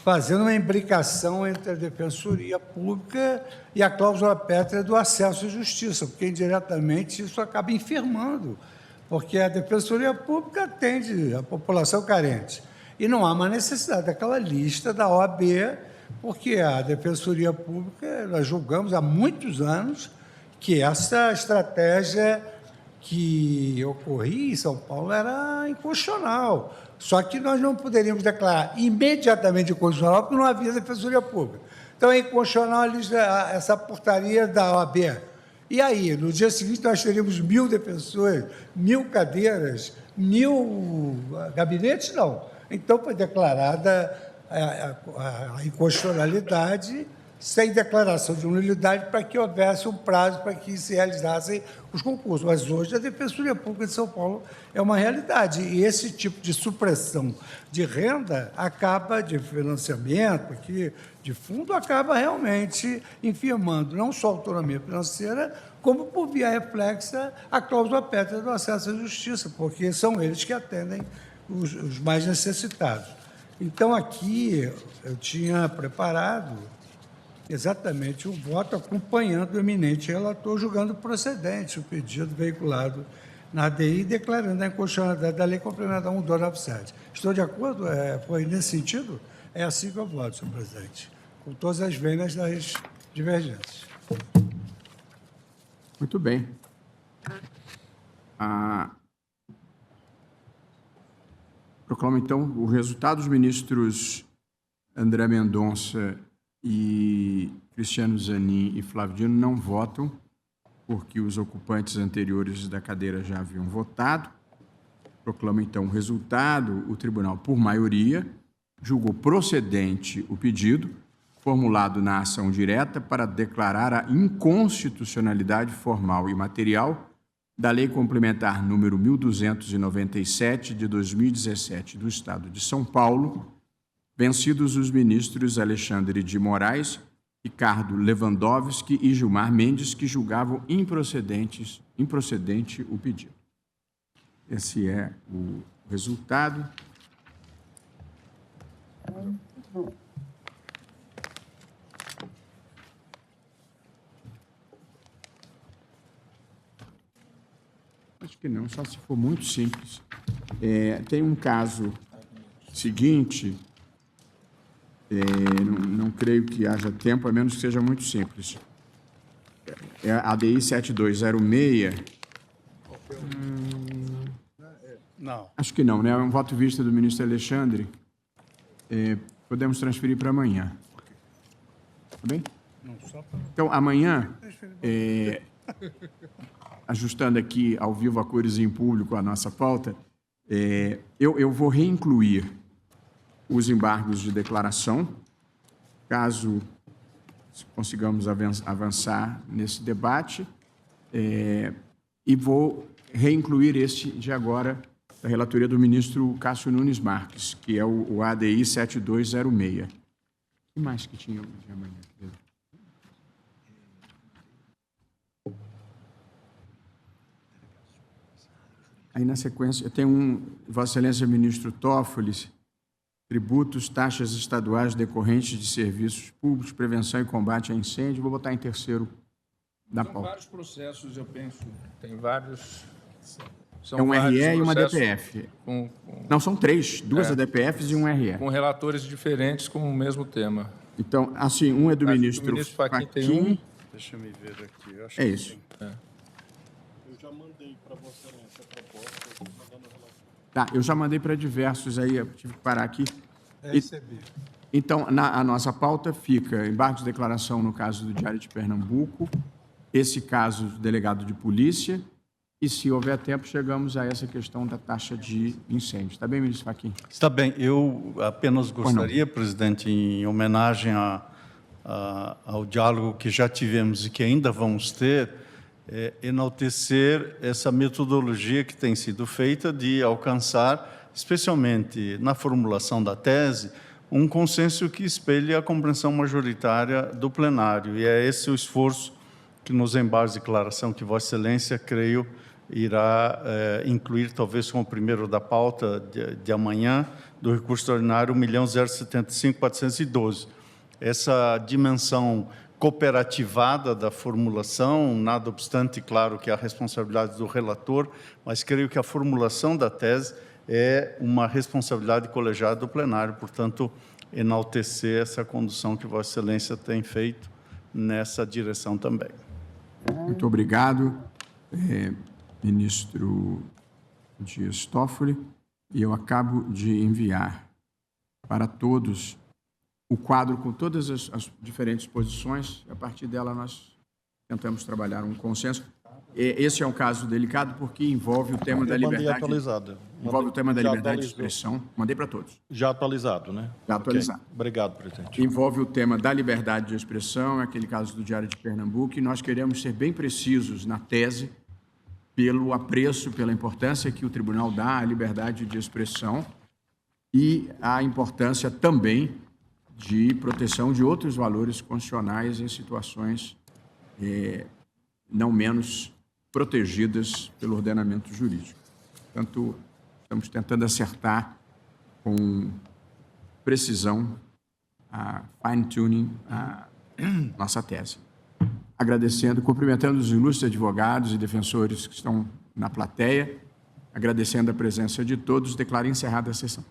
S9: fazendo uma imbricação entre a Defensoria Pública e a cláusula pétrea do acesso à justiça, porque, indiretamente, isso acaba infirmando, porque a Defensoria Pública atende a população carente. E não há uma necessidade daquela lista da OAB, porque a Defensoria Pública, nós julgamos há muitos anos que essa estratégia que ocorria em São Paulo era inconstitucional. Só que nós não poderíamos declarar imediatamente inconstitucional porque não havia Defensoria Pública. Então, é inconstitucional essa portaria da OAB. E aí, no dia seguinte, nós teríamos 1.000 defensores, 1.000 cadeiras, 1.000 gabinetes? Não. Então, foi declarada a inconstitucionalidade sem declaração de nulidade para que houvesse um prazo para que se realizassem os concursos. Mas hoje a Defensoria Pública de São Paulo é uma realidade e esse tipo de supressão de renda acaba, de financiamento, aqui, de fundo, acaba realmente infirmando não só a autonomia financeira, como, por via reflexa, a cláusula pétrea do acesso à justiça, porque são eles que atendem os mais necessitados. Então, aqui, eu tinha preparado exatamente o voto acompanhando o eminente relator, julgando procedente o pedido veiculado na ADI, declarando a inconstitucionalidade da Lei Complementar 1.297. Estou de acordo? Foi nesse sentido? É assim que eu voto, senhor presidente, com todas as vênias das divergências.
S1: Muito bem. Proclamo, então, o resultado dos ministros André Mendonça e Cristiano Zanin e Flávio Dino não votam, porque os ocupantes anteriores da cadeira já haviam votado. Proclamo, então, o resultado. O tribunal, por maioria, julgou procedente o pedido formulado na ação direta para declarar a inconstitucionalidade formal e material da Lei Complementar número 1297 de 2017 do Estado de São Paulo, vencidos os ministros Alexandre de Moraes, Ricardo Lewandowski e Gilmar Mendes, que julgavam improcedente o pedido. Esse é o resultado. Acho que não, só se for muito simples. Tem um caso seguinte, não creio que haja tempo, a menos que seja muito simples. É a ADI 7206.
S8: Não.
S1: Acho que não, né? É um voto vista do ministro Alexandre. Podemos transferir para amanhã. Tá bem? Então, amanhã, ajustando aqui ao vivo a cores em público a nossa pauta, eu vou reincluir os embargos de declaração, caso consigamos avançar nesse debate, e vou reincluir este de agora, da relatoria do ministro Cássio Nunes Marques, que é o ADI 7206. O que mais que tinha de amanhã, Pedro? Aí, na sequência, tem Vossa Excelência Ministro Toffoli, tributos, taxas estaduais decorrentes de serviços públicos, prevenção e combate a incêndio. Vou botar em terceiro da
S11: São
S1: pauta.
S11: vários processos, eu penso. Tem vários... São
S1: É um
S11: vários
S1: RE e uma
S11: processos
S1: DPF.
S11: com
S1: Não, são 3, 2 ADPFs e um RE.
S11: com relatores diferentes com o mesmo tema.
S1: Então, assim, um é do
S11: Acho que o
S1: ministro
S11: ministro Fachin tem
S1: Fachin.
S11: um.
S8: Deixa eu me ver aqui. Eu acho
S1: É
S8: que
S1: isso.
S8: sim.
S4: Eu já mandei para Vossa Excelência a proposta.
S1: Tá, eu já mandei para diversos aí, eu tive que parar aqui.
S9: Recebi.
S1: Então, a nossa pauta fica embargo de declaração no caso do Diário de Pernambuco, esse caso do delegado de polícia, e, se houver tempo, chegamos a essa questão da taxa de incêndio. Está bem, ministro Fachin?
S8: Está bem. Eu apenas gostaria, presidente, em homenagem ao diálogo que já tivemos e que ainda vamos ter, enaltecer essa metodologia que tem sido feita de alcançar, especialmente na formulação da tese, um consenso que espelhe a compreensão majoritária do plenário. E é esse o esforço que nos embargos de declaração que Vossa Excelência, creio, irá incluir, talvez como primeiro da pauta de amanhã, do recurso ordinário 1.075.412. Essa dimensão cooperativada da formulação, nada obstante, claro, que é a responsabilidade do relator, mas creio que a formulação da tese é uma responsabilidade colegiada do plenário, portanto, enaltecer essa condução que Vossa Excelência tem feito nessa direção também.
S1: Muito obrigado, ministro Dias Toffoli. E eu acabo de enviar para todos o quadro com todas as diferentes posições. A partir dela, nós tentamos trabalhar um consenso. Esse é um caso delicado porque envolve o tema da liberdade.
S4: Atualizado.
S1: Envolve o tema da
S4: Já
S1: liberdade de
S4: atualizou.
S1: expressão. Mandei para todos.
S4: Já atualizado, né?
S1: Já atualizado.
S4: Okay. Obrigado, presidente.
S1: Envolve o tema da liberdade de expressão, aquele caso do Diário de Pernambuco, e nós queremos ser bem precisos na tese, pelo apreço, pela importância que o tribunal dá à liberdade de expressão e a importância também de proteção de outros valores constitucionais em situações não menos protegidas pelo ordenamento jurídico. Portanto, estamos tentando acertar com precisão, fine-tuning, a nossa tese. Agradecendo, cumprimentando os ilustres advogados e defensores que estão na plateia, agradecendo a presença de todos, declaro encerrada a sessão.